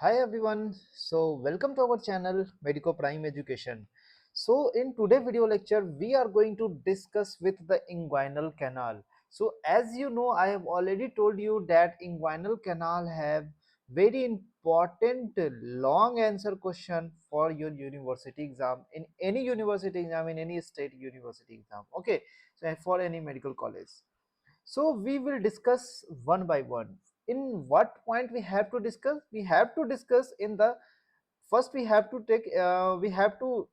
Hi everyone. Welcome to our channel Medico Prime Education. In today video lecture we are going to discuss with the inguinal canal. As you know, I have already told you that inguinal canal have very important long answer question for your university exam, in any university exam, in any state university exam. Okay, so for any medical college. So we will discuss one by one. In what point we have to discuss? We have to discuss in the first we have to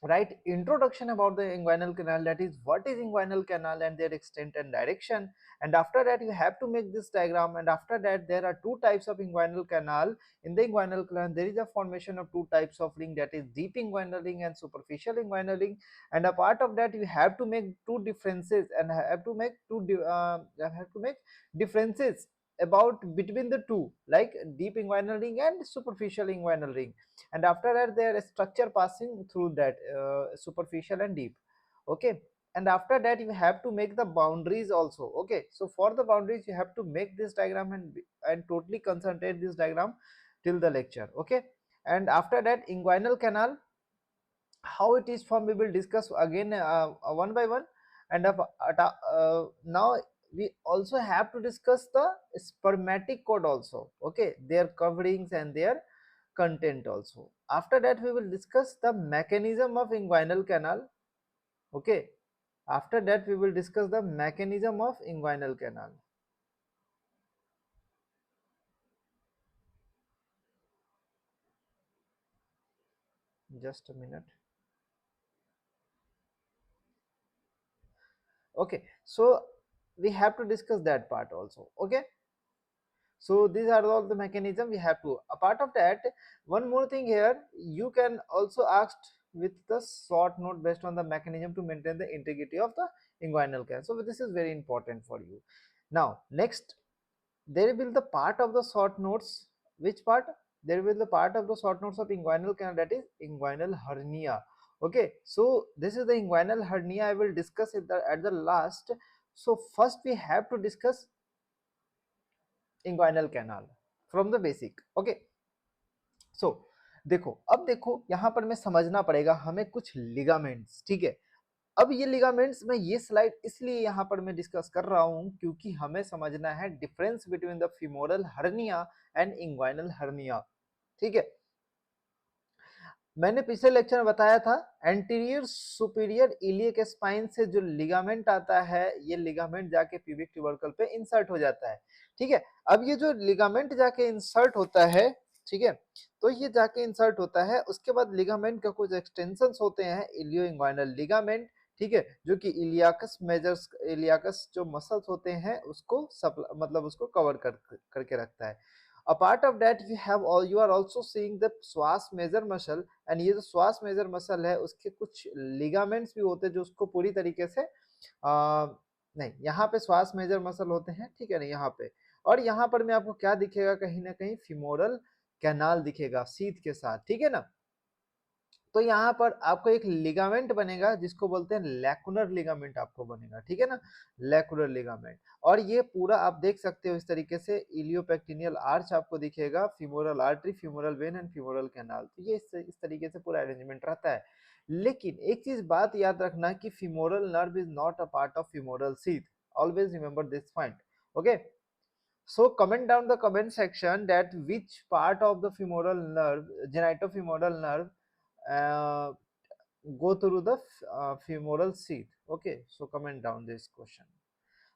write introduction about the inguinal canal, that is what is inguinal canal and their extent and direction, and after that you have to make this diagram, and after that there are two types of inguinal canal. In the inguinal canal there is a formation of two types of ring, that is deep inguinal ring and superficial inguinal ring, and a part of that you have to make two differences and have to make differences about between the two, like deep inguinal ring and superficial inguinal ring, and after that there is structure passing through that superficial and deep. Okay, and after that you have to make the boundaries also. Okay, so for the boundaries you have to make this diagram and totally concentrate this diagram till the lecture. Okay, and after that inguinal canal, how it is formed we will discuss again one by one, and now we also have to discuss the spermatic cord also. Okay, their coverings and their content also. After that we will discuss the mechanism of inguinal canal. Okay, after that we will discuss the mechanism of inguinal canal. Just a minute. Okay, so we have to discuss that part also. Okay, so these are all the mechanism we have to. Apart of that, one more thing here, you can also ask with the short note based on the mechanism to maintain the integrity of the inguinal canal. So this is very important for you. Now next, there will the part of the short notes. Which part? There will the part of the short notes of inguinal canal, that is inguinal hernia. Okay, so this is the inguinal hernia. I will discuss it at the last. So first we have to discuss inguinal canal from the basic. Okay, so देखो, अब देखो यहाँ पर मैं समझना पड़ेगा हमें कुछ लिगामेंट्स. ठीक है, अब ये लिगामेंट्स में ये स्लाइड इसलिए यहाँ पर मैं डिस्कस कर रहा हूँ क्योंकि हमें समझना है difference between the femoral hernia and inguinal hernia. ठीक है, मैंने पिछले लेक्चर में बताया था एंटीरियर सुपीरियर इलियक स्पाइन से जो लिगामेंट आता है, ये लिगामेंट जाके प्यूबिक ट्यूबरकल पे इंसर्ट हो जाता है. ठीक है, अब ये जो लिगामेंट जाके इंसर्ट होता है, ठीक है, तो ये जाके इंसर्ट होता है, उसके बाद लिगामेंट का कुछ एक्सटेंशंस होते हैं, इलियो इंग्वाइनल लिगामेंट. ठीक है, जो कि इलियाकस मेजर्स, इलियाकस जो मसल्स होते हैं उसको मतलब उसको कवर करके रखता है. Apart of that we have all, you are also seeing the श्वास मेजर मसल, एंड ये जो श्वास मेजर मसल है उसके कुछ लिगामेंट्स भी होते हैं जो उसको पूरी तरीके से नहीं, यहाँ पे श्वास मेजर मसल होते हैं. ठीक है ना, यहाँ पे, और यहाँ पर में आपको क्या दिखेगा, कहीं ना कहीं फिमोरल कैनाल दिखेगा सीथ के साथ. ठीक है ना, तो यहाँ पर आपको एक लिगामेंट बनेगा जिसको बोलते हैं लैकुनर लिगामेंट आपको बनेगा. ठीक है ना, लैकुनर लिगामेंट, और ये पूरा आप देख सकते हो इस तरीके से इलियोपेक्टिनियल आर्च आपको दिखेगा, femoral artery, femoral when and femoral canal. तो ये इस तरीके से पूरा अरेंजमेंट रहता है. लेकिन एक चीज बात याद रखना कि femoral nerve is not a part of femoral sheath. Always remember this point. Okay, so comment down the comment section that which part of the femoral nerve, genitofemoral nerve, uh, go through the femoral sheath. Okay, so comment down this question.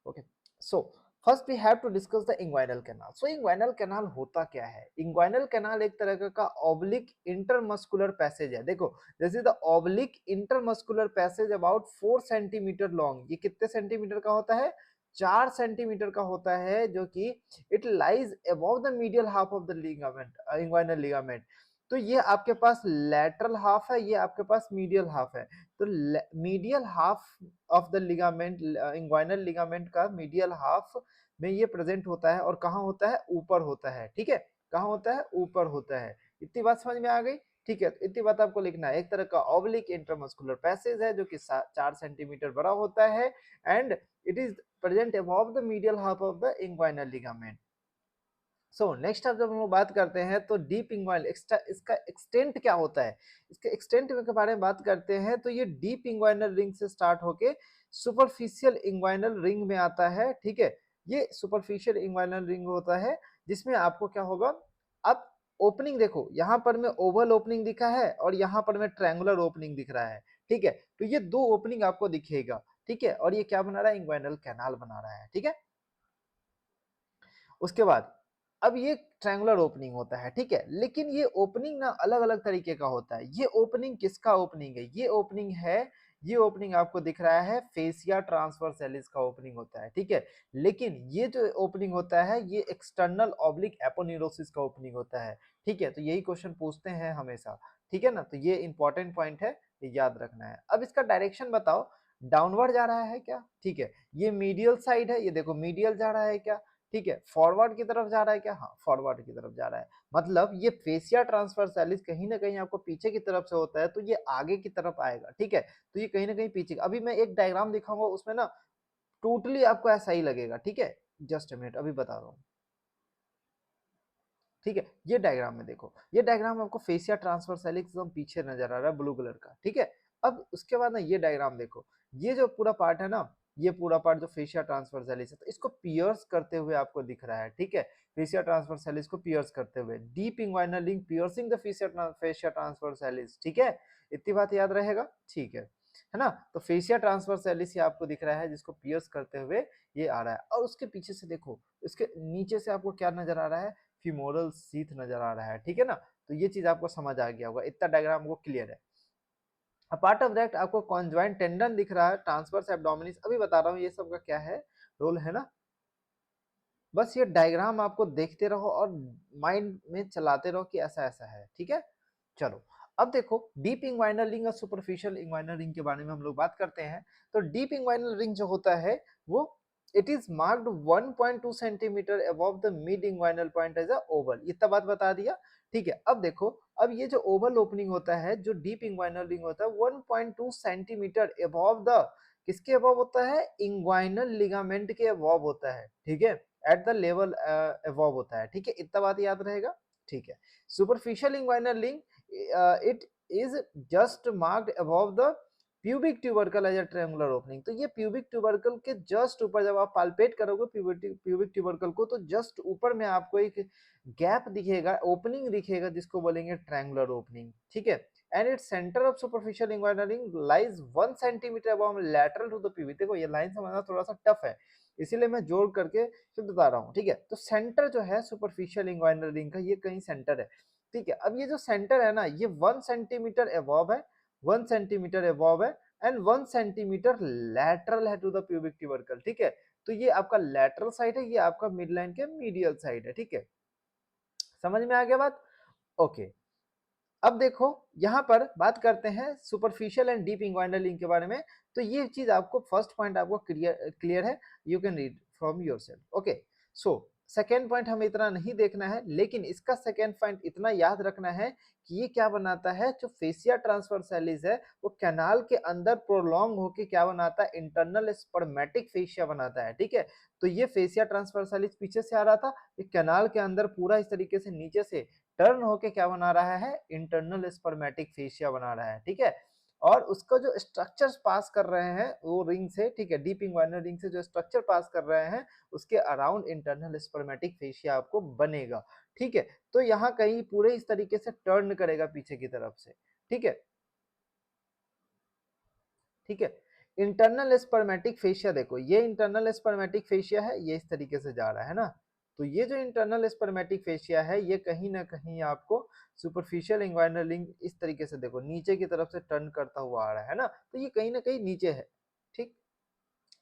Okay, so first we have to discuss the inguinal canal. So inguinal canal होता क्या है? Inguinal canal एक तरह का oblique intermuscular passage है. देखो, this is the oblique intermuscular passage about 4 centimetre long. ये कितने सेंटीमीटर का होता है? 4 सेंटीमीटर का होता है, जो कि it lies above the medial half of the ligament, inguinal ligament. तो ये आपके पास lateral half है, ये आपके पास medial half है. तो medial half of the ligament, inguinal ligament का मीडियल हाफ में ये प्रेजेंट होता है, और कहाँ होता है? ऊपर होता है. ठीक है, कहाँ होता है? ऊपर होता है. इतनी बात समझ में आ गई? ठीक है, इतनी बात आपको लिखना है. एक तरह का ऑब्लिक इंटरमस्कुलर पैसेज है जो कि 4 सेंटीमीटर बड़ा होता है, and it is present above the medial half of the inguinal ligament. So next अब जब हम लोग बात करते हैं तो डीप इंग्वाइनल इसका एक्सटेंट क्या होता है, इसके एक्सटेंट के बारे में बात करते हैं तो ये डीप इंग्वाइनल रिंग से स्टार्ट होके सुपरफिशियल इंग्वाइनल रिंग में आता है, ठीक है। ये सुपरफिशियल इंग्वाइनल रिंग होता है जिसमें आपको क्या होगा, अब ओपनिंग देखो यहाँ पर में ओवल ओपनिंग दिखा है और यहाँ पर में ट्रायंगुलर ओपनिंग दिख रहा है, ठीक है। तो ये दो ओपनिंग आपको दिखेगा, ठीक है, और ये क्या बना रहा है, इंग्वाइनल कैनाल बना रहा है, ठीक है। उसके बाद अब ये ट्रायंगुलर ओपनिंग होता है, ठीक है, लेकिन ये ओपनिंग ना अलग अलग तरीके का होता है। ये ओपनिंग किसका ओपनिंग है, ये ओपनिंग है, ये ओपनिंग आपको दिख रहा है फेसिया ट्रांसवर्सैलिस का ओपनिंग होता है, ठीक है। लेकिन ये जो ओपनिंग होता है ये एक्सटर्नल ऑब्लिक एपोन्यूरोसिस का ओपनिंग होता है, ठीक है। तो यही क्वेश्चन पूछते हैं हमेशा, ठीक है ना। तो ये इंपॉर्टेंट पॉइंट है, ये याद रखना है। अब इसका डायरेक्शन बताओ, डाउनवर्ड जा रहा है क्या, ठीक है। ये मीडियल साइड है, ये देखो मीडियल जा रहा है क्या, ठीक है। फॉरवर्ड की तरफ जा रहा है क्या, हाँ फॉरवर्ड की तरफ जा रहा है। मतलब ये फेसिया ट्रांसवर्सैलिस कहीं ना कहीं आपको पीछे की तरफ से होता है तो ये आगे की तरफ आएगा, ठीक है। तो ये कहीं ना कहीं पीछे, अभी मैं एक डायग्राम दिखाऊंगा उसमें ना टोटली आपको ऐसा ही लगेगा, ठीक है। जस्ट अ मिनट, अभी बता रहा हूँ, ठीक है। ये डायग्राम में देखो, ये डायग्राम आपको फेसिया ट्रांसवर्सैलिस एकदम पीछे नजर आ रहा है ब्लू कलर का, ठीक है। अब उसके बाद ना ये डायग्राम देखो, ये जो पूरा पार्ट है ना, ये पूरा पार्ट जो फेसिया ट्रांसवर्सैलिस है तो इसको पियर्स करते हुए आपको दिख रहा है, ठीक है। फेसिया ट्रांसवर्सैलिस को पियर्स करते हुए, deep inguinal link piercing the fascia transversalis, ठीक है। इतनी बात याद रहेगा, ठीक है ना। तो फेसिया ट्रांसवर्सैलिस ये आपको दिख रहा है जिसको पियर्स करते हुए ये आ रहा है, और उसके पीछे से देखो, इसके नीचे से आपको क्या नजर आ रहा है, फीमोरल सीथ नजर आ रहा है, ठीक है ना। तो ये चीज आपको समझ आ गया होगा, इतना डायग्राम को क्लियर है। अपार्ट ऑफ दैट आपको कॉन्जॉइंट टेंडन दिख रहा है, ट्रांसवर्स एब्डोमिनिस, अभी बता रहा हूँ ये सब का क्या है रोल, है ना। बस ये डायग्राम आपको देखते रहो और माइंड में चलाते रहो कि ऐसा ऐसा है, ठीक है। चलो अब देखो डीप इंग्वाइनल रिंग और सुपरफिशियल इंग्वाइनल रिंग के बारे में हम लोग बात करते हैं। तो डीप इंग्वाइनल रिंग जो होता है वो it is marked 1.2 centimetre above the mid inguinal point as a oval, इतना बात बता दिया, ठीक है। अब देखो, अब ये जो ओवल ओपनिंग होता है, जो डीप इंग्वाइनल रिंग होता है 1.2 सेंटीमीटर अबव द, किसके अबव होता है, इंग्वाइनल लिगामेंट के अबव होता है, ठीक है। एट द लेवल अबव होता है, ठीक है, इतना बात याद रहेगा, ठीक है। Superficial inguinal ring it is just marked above the pubic tubercle as a triangular opening। तो ये pubic tubercle के जस्ट ऊपर जब आप पाल्पेट करोगे pubic tubercle को तो जस्ट ऊपर में आपको एक गैप दिखेगा, ओपनिंग दिखेगा जिसको बोलेंगे ट्रायंगुलर ओपनिंग, ठीक है। And it's centre of superficial inguinal ring lies 1 centimetre above lateral to the pubic। देखो ये लाइन समझना थोड़ा सा टफ है, इसीलिए मैं जोड़ करके फिर बता रहा हूँ, ठीक है। तो सेंटर जो है सुपरफिशियल इंग्वाइनल रिंग का ये कहीं सेंटर है, ठीक है। अब ये जो सेंटर है ना ये 1 सेंटीमीटर अबव है, 1 सेंटीमीटर अबव है एंड 1 सेंटीमीटर लैटरल है टू द प्यूबिक ट्यूबरकल, ठीक है। तो ये आपका लैटरल साइड है, ये आपका मिड लाइन के मीडियल साइड है, ठीक है। समझ में आ गया बात, ओके। अब देखो यहां पर बात करते हैं superficial and deep inguinal link के बारे में। तो ये चीज आपको फर्स्ट पॉइंट आपको क्लियर है, you can read from yourself, okay. So second point हमें इतना नहीं देखना है, लेकिन इसका सेकेंड पॉइंट इतना याद रखना है कि ये क्या बनाता है, जो फेसिया ट्रांसवर्सैलिस है वो कैनाल के अंदर प्रोलॉन्ग होके क्या बनाता है, इंटरनल स्पर्मेटिक फेसिया बनाता है, ठीक है। तो ये फेसिया ट्रांसवर्सैलिस पीछे से आ रहा था, ये कैनाल के अंदर पूरा इस तरीके से नीचे से टर्न होके क्या बना रहा है, इंटरनल स्पर्मेटिक फेसिया बना रहा है, ठीक है। और उसका जो स्ट्रक्चर्स पास कर रहे हैं वो रिंग से, ठीक है, डीप इंग्वाइनल रिंग से जो स्ट्रक्चर पास कर रहे हैं उसके अराउंड इंटरनल स्पर्मेटिक फेसिया आपको बनेगा, ठीक है। तो यहाँ कहीं पूरे इस तरीके से टर्न करेगा पीछे की तरफ से, ठीक है, ठीक है। इंटरनल स्पर्मेटिक फेशिया देखो, ये इंटरनल स्पर्मेटिक फेशिया है, ये इस तरीके से जा रहा है ना। तो ये जो इंटरनल स्पर्मेटिक फेशिया है ये कहीं ना कहीं आपको सुपरफिशियल इंग्वाइनल रिंग इस तरीके से देखो नीचे की तरफ से टर्न करता हुआ आ रहा है ना, तो ये कहीं ना कहीं नीचे है, ठीक।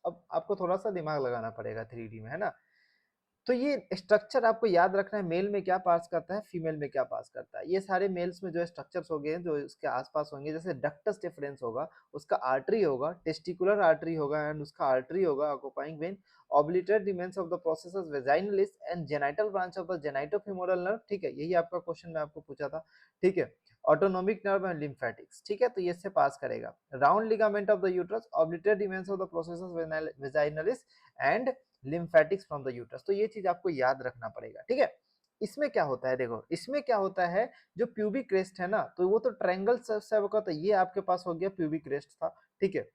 अब आपको थोड़ा सा दिमाग लगाना पड़ेगा 3D में, है ना। तो ये स्ट्रक्चर आपको याद रखना है, मेल में क्या पास करता है, फीमेल में क्या पास करता है। ये सारे मेल्स में जो स्ट्रक्चर्स हो गए जो इसके आसपास होंगे, जैसे डक्टस डिफरेंस होगा, उसका आर्टरी होगा, टेस्टिकुलर आर्टरी होगा एंड उसका आर्टरी होगा, occupying vein, obliterate remains of the processus vaginalis and genital branch of the genitofemoral nerve, ठीक है। यही आपका क्वेश्चन में आपको पूछा था, ठीक है। ऑटोनोमिक नर्व एंड लिम्फेटिक्स, ठीक है, तो ये इससे पास करेगा। Round ligament of the uterus, obliterate remains of the processus vaginalis and lymphatics from the uterus. तो ये चीज आपको याद रखना पड़ेगा, ठीक है। इसमें क्या होता है, देखो इसमें क्या होता है, जो प्यूबिक क्रेस्ट है ना, तो वो तो ट्रायंगल से होता है, ये आपके पास हो गया प्यूबिक क्रेस्ट था, ठीक है,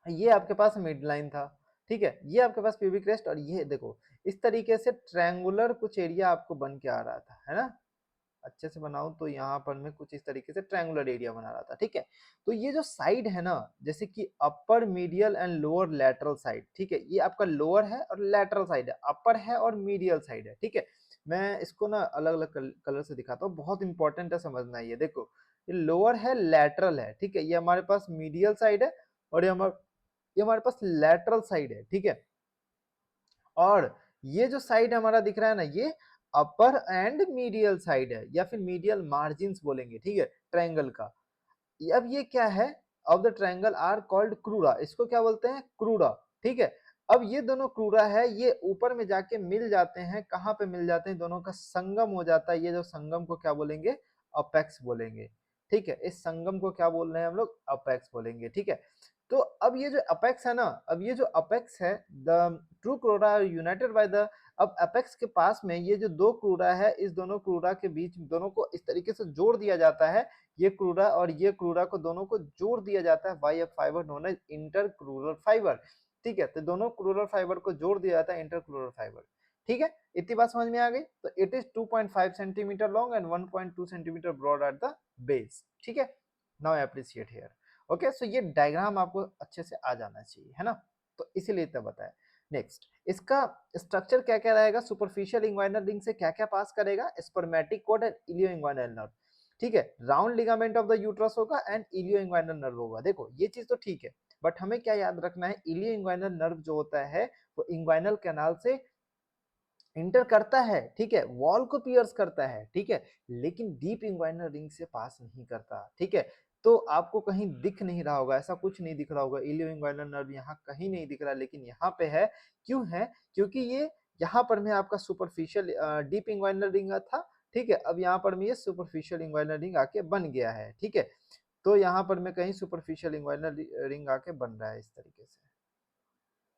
ये आपके पास मिड लाइन था, ठीक है, ये आपके पास प्यूबिक क्रेस्ट, और ये देखो इस तरीके से ट्रायंगुलर कुछ एरिया आपको बन के आ रहा था, है ना, अच्छे से बनाऊं तो यहाँ पर मैं कुछ इस तरीके से ट्रायंगुलर एरिया बना रहा था, ठीक है। तो ये जो साइड है ना, जैसे कि upper medial and lower lateral side, ठीक है, ये आपका लोअर है और लैटरल साइड है, अपर है और मीडियल साइड है, ठीक है। मैं इसको ना अलग अलग कलर से दिखाता हूँ, बहुत इंपॉर्टेंट है समझना, ये देखो ये लोअर है, लैटरल है, ठीक है, ये हमारे पास मीडियल साइड है, और ये हमारे पास लैटरल साइड है, ठीक है। और ये जो साइड हमारा दिख रहा है ना, ये अपर एंड मीडियल साइड है, या फिर मीडियल मार्जिन्स बोलेंगे, ठीक है, ट्रायंगल का। अब ये क्या है, of the triangle are called crura, इसको क्या बोलते हैं, क्रूरा, ठीक है। अब ये दोनों क्रूरा है, ये ऊपर में जाके मिल जाते हैं, कहाँ पे मिल जाते हैं, दोनों का संगम हो जाता है, ये जो संगम को क्या बोलेंगे, अपेक्स बोलेंगे, ठीक है, इस संगम को क्या बोल रहे हैं हम लोग, अपेक्स बोलेंगे, ठीक है। तो अब ये जो अपेक्स है ना, अब ये जो अपेक्स है, the true crura are united by the, अब अपेक्स के पास में ये जो दो क्रूरा है, इस दोनों क्रूरा के बीच दोनों को इस तरीके से जोड़ दिया जाता है, ये क्रूरा और ये क्रूरा को दोनों को जोड़ दिया जाता है by a fibre known as intercrural fibre, ठीक है, तो दोनों क्रूरल फाइबर को जोड़ दिया जाता है इंटर क्रूरल फाइबर, ठीक है। इतनी बात समझ में आ गई, तो it is 2.5 centimetre long and 1.2 centimetre broad at the base, ठीक है। Now appreciate here, okay, so ये डायग्राम आपको अच्छे से आ जाना चाहिए, है ना, तो इसीलिए इतना बताया। नेक्स्ट, इसका स्ट्रक्चर क्या क्या रहेगा, सुपरफिशियल इंग्वाइनल रिंग से क्या क्या पास करेगा, spermatic code and इलियो inguinal nerve, ठीक है, round ligament of the uterus होगा एंड इलियो इंग्वाइनल नर्व होगा। देखो ये चीज तो ठीक है, बट हमें क्या याद रखना है, इलियो इंग्वाइनल नर्व जो होता है वो इंग्वाइनल कैनाल से इंटर करता है, ठीक है, वॉल को पियर्स करता है, ठीक है, लेकिन डीप इंग्वाइनल रिंग से पास नहीं करता, ठीक है। तो आपको कहीं दिख नहीं रहा होगा, ऐसा कुछ नहीं दिख रहा होगा, इलियो इंग्वाइनल नर्व यहाँ कहीं नहीं दिख रहा, लेकिन यहाँ पे है, क्यों है, क्योंकि ये यहाँ पर में आपका सुपरफिशियल डीप इंग्वाइनल रिंग था, ठीक है, अब यहाँ पर में ये सुपरफिशियल इंग्वाइनल रिंग आके बन गया है, ठीक है। तो यहाँ पर में कहीं सुपरफिशियल इंग्वाइनल रिंग आके बन रहा है इस तरीके से,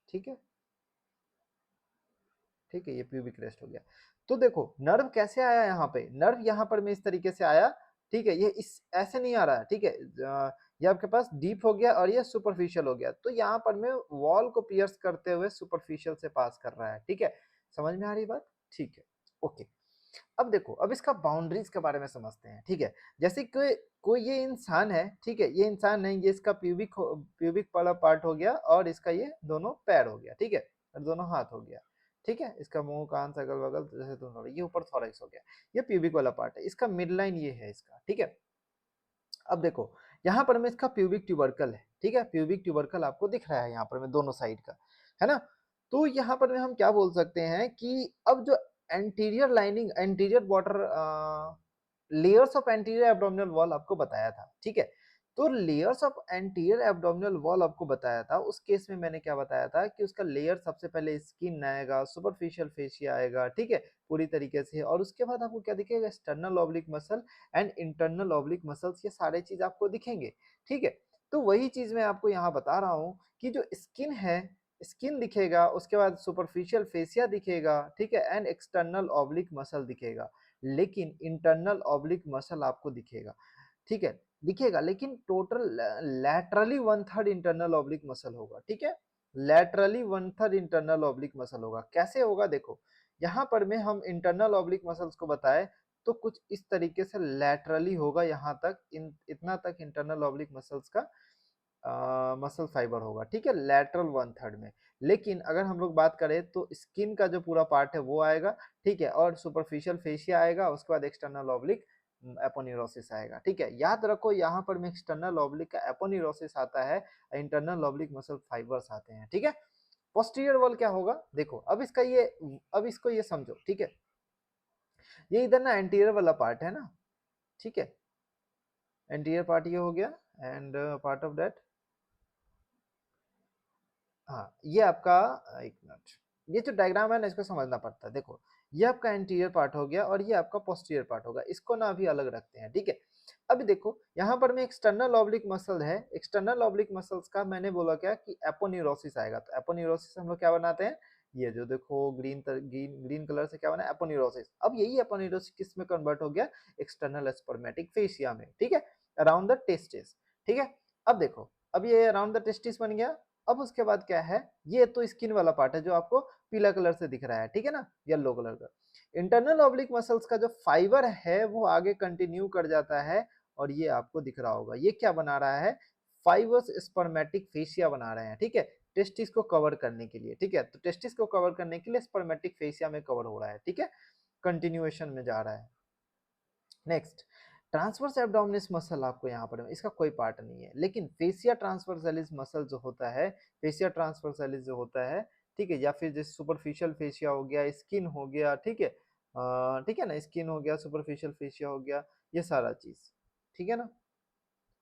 ठीक है, ठीक है, ये प्यूबिक रेस्ट हो गया। तो देखो नर्व कैसे आया यहाँ पे, नर्व यहाँ पर में इस तरीके से आया, ठीक है, ये इस ऐसे नहीं आ रहा है, ठीक है, ये आपके पास डीप हो गया और ये सुपरफिशियल हो गया, तो यहाँ पर में वॉल को पियर्स करते हुए सुपरफिशियल से पास कर रहा है, ठीक है, समझ में आ रही बात, ठीक है, ओके। अब देखो, अब इसका बाउंड्रीज के बारे में समझते हैं, ठीक है, जैसे कोई कोई ये इंसान है, ठीक है, ये इंसान है, ये इसका प्यूबिक वाला पार्ट हो गया, और इसका ये दोनों पैर हो गया, ठीक है, और दोनों हाथ हो गया, ठीक है, इसका मुंह कान अगल बगल जैसे दोनों, ये ऊपर थॉरैक्स हो गया, ये प्यूबिक वाला पार्ट है, इसका मिड लाइन ये है इसका, ठीक है। अब देखो यहाँ पर में इसका प्यूबिक ट्यूबरकल है, ठीक है, प्यूबिक ट्यूबरकल आपको दिख रहा है यहाँ पर में दोनों साइड का, है ना। तो यहाँ पर में हम क्या बोल सकते हैं कि अब जो anterior lining, anterior border, layers of anterior abdominal wall आपको बताया था, ठीक है। तो layers of anterior abdominal wall आपको बताया था, उस केस में मैंने क्या बताया था कि उसका लेयर सबसे पहले स्किन आएगा, सुपरफिशियल फेशिया आएगा, ठीक है, पूरी तरीके से, और उसके बाद आपको क्या दिखेगा, external oblique muscle and internal oblique muscles, ये सारे चीज आपको दिखेंगे, ठीक है। तो वही चीज मैं आपको यहाँ बता रहा हूँ कि जो स्किन है, स्किन दिखेगा, उसके बाद सुपरफिशियल फेसिया दिखेगा, ठीक है, एंड एक्सटर्नल ऑब्लिक मसल दिखेगा, लेकिन इंटरनल ऑब्लिक मसल आपको दिखेगा, ठीक है, दिखेगा, लेकिन total laterally 1/3 internal oblique muscle होगा, ठीक है, लैटरली 1/3 इंटरनल ऑब्लिक मसल होगा। कैसे होगा, देखो यहाँ पर में हम इंटरनल ऑब्लिक मसल्स को बताए, तो कुछ इस तरीके से लैटरली होगा, यहाँ तक इतना तक इंटरनल ऑब्लिक मसल्स का मसल फाइबर होगा, ठीक है, लैटरल 1/3 में। लेकिन अगर हम लोग बात करें तो स्किन का जो पूरा पार्ट है वो आएगा, ठीक है, और सुपरफिशियल फेशिया आएगा, उसके बाद एक्सटर्नल ऑब्लिक एपोन्यूरोसिस आएगा, ठीक है। याद रखो यहाँ पर में एक्सटर्नल ऑब्लिक का एपोन्यूरोसिस आता है, इंटरनल ऑब्लिक मसल फाइबर्स आते हैं, ठीक है। पोस्टीरियर वॉल क्या होगा, देखो अब इसका ये, अब इसको ये समझो, ठीक है, ये इधर ना एंटीरियर वाला पार्ट है ना, ठीक है, एंटीरियर पार्ट ये हो गया, एंड पार्ट ऑफ दैट, हाँ ये आपका, एक मिनट, ये जो डायग्राम है ना इसको समझना पड़ता है, देखो ये आपका एंटीरियर पार्ट हो गया और ये आपका पोस्टीरियर पार्ट होगा, इसको ना अभी अलग रखते हैं, ठीक है। अभी देखो यहाँ पर में एक्सटर्नल ऑब्लिक मसल है, एक्सटर्नल ऑब्लिक मसल्स का मैंने बोला क्या कि एपोन्यूरोसिस आएगा, तो एपोन्यूरोसिस हम लोग क्या बनाते हैं, ये जो देखो ग्रीन कलर से क्या बना एपोन्यूरोसिस। अब यही एपोन्यूरोसिस किस में कन्वर्ट हो गया, एक्सटर्नल स्पर्मेटिक फेशिया में, ठीक है, अराउंड द टेस्टिस, ठीक है। अब देखो, अब ये अराउंड द टेस्टिस बन गया। अब उसके बाद क्या है, ये तो स्किन वाला पार्ट है जो आपको पीला कलर से दिख रहा है, ठीक है ना, येलो कलर का। इंटरनल ऑब्लिक मसल्स का जो फाइबर है वो आगे कंटिन्यू कर जाता है और ये आपको दिख रहा होगा, ये क्या बना रहा है, फाइबर्स स्पर्मेटिक फेशिया बना रहे हैं, ठीक है, टेस्टिस को कवर करने के लिए, ठीक है। तो टेस्टिस को कवर करने के लिए स्पर्मेटिक फेशिया में कवर हो रहा है, ठीक है, कंटिन्यूएशन में जा रहा है। नेक्स्ट, ट्रांसवर्स एब्डोमिनस मसल आपको यहाँ पर इसका कोई पार्ट नहीं है, लेकिन फेसिया ट्रांसवर्सैलिस मसल जो होता है, फेसिया ट्रांसवर्सैलिस जो होता है, ठीक है, या फिर जैसे सुपरफिशियल फेशिया हो गया, स्किन हो गया, ठीक है, ठीक है ना, स्किन हो गया, सुपरफिशियल फेशिया हो गया, ये सारा चीज, ठीक है ना।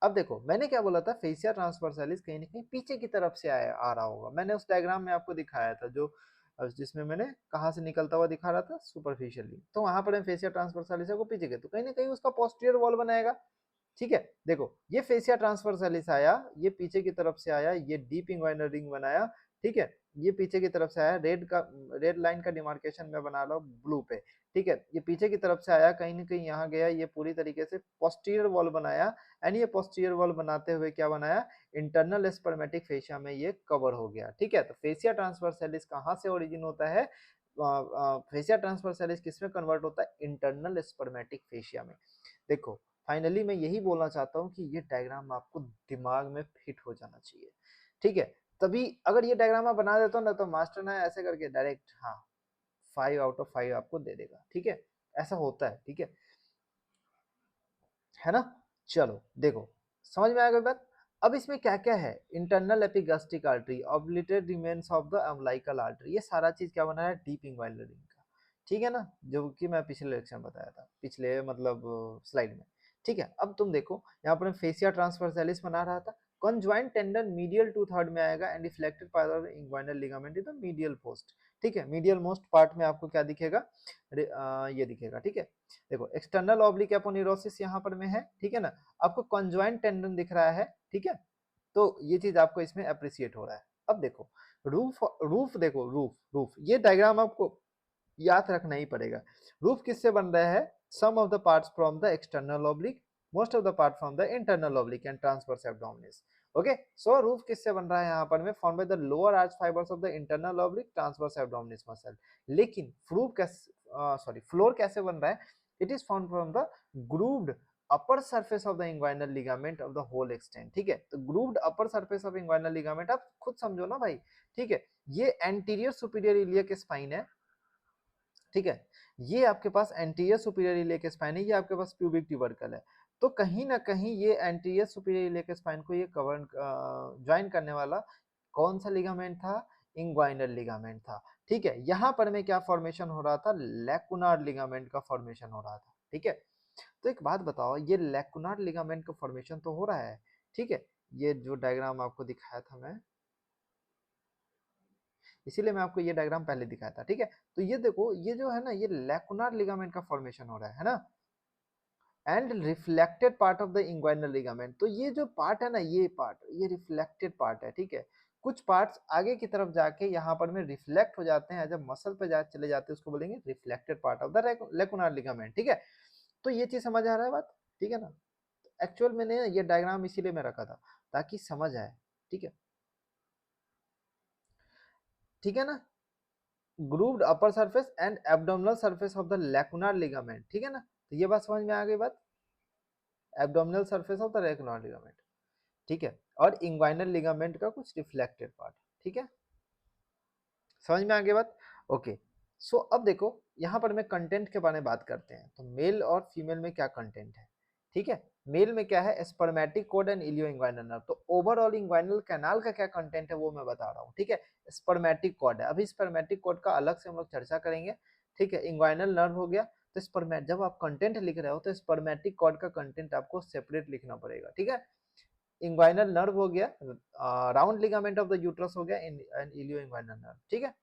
अब देखो मैंने क्या बोला था, फेसिया ट्रांसवर्सैलिस कहीं ना कहीं पीछे की तरफ से आ रहा होगा, मैंने उस डायग्राम में आपको दिखाया था जो जिसमें मैंने कहाँ से निकलता हुआ दिखा रहा था, सुपरफिशियली, तो वहां पर फेसिया ट्रांसवर्सैलिस को पीछे के, तो कहीं ना कहीं उसका पोस्टीरियर वॉल बनाएगा, ठीक है। देखो ये फेसिया ट्रांसवर्सैलिस आया, ये पीछे की तरफ से आया, ये डीप इंग्वाइनल रिंग बनाया, ठीक है, ये पीछे की तरफ से आया, रेड लाइन का डिमार्केशन में बना रहा हूँ ब्लू पे, ठीक है, ये पीछे की तरफ से आया, कहीं ना कहीं यहाँ गया, ये पूरी तरीके से पोस्टीरियर वॉल बनाया, एंड ये पोस्टीरियर वॉल बनाते हुए क्या बनाया, इंटरनल स्पर्मेटिक फेशिया में ये कवर हो गया, ठीक है। तो फेसिया ट्रांसवर्सैलिस कहाँ से ओरिजिन होता है, फेसिया ट्रांसवर्सैलिस किसमें कन्वर्ट होता है, इंटरनल स्पर्मेटिक फेशिया में। देखो फाइनली मैं यही बोलना चाहता हूँ कि ये डायग्राम आपको दिमाग में फिट हो जाना चाहिए, ठीक है, तभी अगर ये डायग्राम आप बना देते हो ना तो मास्टर ना ऐसे करके डायरेक्ट हाँ 5 आउट ऑफ 5 आपको दे देगा, ठीक है, ऐसा होता है, ठीक है ना। चलो देखो समझ में आ गई बात। अब इसमें क्या क्या है, internal epigastric artery, obliterated remains of the umbilical artery, ये सारा चीज क्या बना है, डीप इंग्वाइनल रिंग का, ठीक है ना, जो कि मैं पिछले लेक्चर में बताया था, पिछले मतलब स्लाइड में, ठीक है। अब तुम देखो यहाँ पर फेसिया ट्रांसवर्सैलिस बना रहा था, conjoint tendon medial to third में आएगा and reflected part of inguinal ligament in the medial post, ठीक है, मीडियल मोस्ट पार्ट में आपको क्या दिखेगा, ये दिखेगा, ठीक है। देखो एक्सटर्नल ऑब्लिक एपोन्यूरोसिस यहाँ पर में है, ठीक है ना, आपको कंजॉइंट टेंडन दिख रहा है, ठीक है, तो ये चीज आपको इसमें अप्रिशिएट हो रहा है। अब देखो रूफ रूफ देखो रूफ रूफ ये डायग्राम आपको याद रखना ही पड़ेगा। रूफ किससे बन रहा है, some of the parts from the external oblique, most of the part from the internal oblique and transverse abdominis, okay. So roof किससे बन रहा है यहाँ पर में, form by the lower arch fibres of the internal oblique transverse abdominis muscle. लेकिन roof कैसे sorry floor कैसे बन रहा है, it is found from the grooved upper surface of the inguinal ligament of the whole extent, ठीक है। तो grooved upper surface of inguinal ligament आप खुद समझो ना भाई, ठीक है, ये एंटीरियर सुपीरियर इलियक स्पाइन है, ठीक है, ये आपके पास एंटीरियर सुपीरियर इलियक स्पाइन है, ये आपके पास प्यूबिक ट्यूबरकल है, तो कहीं ना कहीं ये एंटीरियर सुपीरियर इलियक स्पाइन को ये कवर ज्वाइन करने वाला कौन सा लिगामेंट था, इंग्वाइनल लिगामेंट था, ठीक है। यहां पर में क्या फॉर्मेशन हो रहा था, लैकुनार लिगामेंट का फॉर्मेशन हो रहा था, ठीक है। तो एक बात बताओ, ये लैकुनार लिगामेंट का फॉर्मेशन तो हो रहा है, ठीक है, ये जो डायग्राम आपको दिखाया था मैं, इसीलिए मैं आपको ये डायग्राम पहले दिखाया था, ठीक है। तो ये देखो ये जो है ना, ये लैकुनार लिगामेंट का फॉर्मेशन हो रहा है ना, and reflected part of the inguinal ligament, तो ये जो पार्ट है ना, ये पार्ट ये रिफ्लेक्टेड पार्ट है, ठीक है। कुछ पार्ट्स आगे की तरफ जाके यहाँ पर में रिफ्लेक्ट हो जाते हैं, जब मसल पे चले जाते हैं उसको बोलेंगे reflected part of the lacunar ligament, ठीक है। तो ये चीज समझ आ रहा है बात, ठीक है ना। एक्चुअल मैंने ये डायग्राम इसीलिए मैं रखा था ताकि समझ आए, ठीक है, ठीक है ना। Grooved upper surface and abdominal surface of the lacunar ligament, ठीक है ना, तो ये बात समझ में आ गई बात, abdominal surface of the lacunar ligament, ठीक है, और इंग्वाइनल लिगामेंट का कुछ रिफ्लेक्टेड पार्ट, ठीक है, समझ में आ गई बात, ओके। सो अब देखो यहाँ पर मैं कंटेंट के बारे में बात करते हैं, तो मेल और फीमेल में क्या कंटेंट है, ठीक है। मेल में क्या है, spermatic code and इलियो inguinal nerve, तो ओवरऑल इंग्वाइनल कैनाल का क्या कंटेंट है वो मैं बता रहा हूँ, ठीक है। स्पर्मेटिक कोड है, अभी स्पर्मेटिक कोड का अलग से हम लोग चर्चा करेंगे, ठीक है। इंग्वाइनल नर्व हो गया, तो स्पर्मेट जब आप कंटेंट लिख रहे हो तो स्पर्मेटिक कोड का कंटेंट आपको सेपरेट लिखना पड़ेगा, ठीक है। इंग्वाइनल नर्व हो गया, round ligament of the uterus हो गया, एंड इलियो इंग्वाइनल नर्व, ठीक है।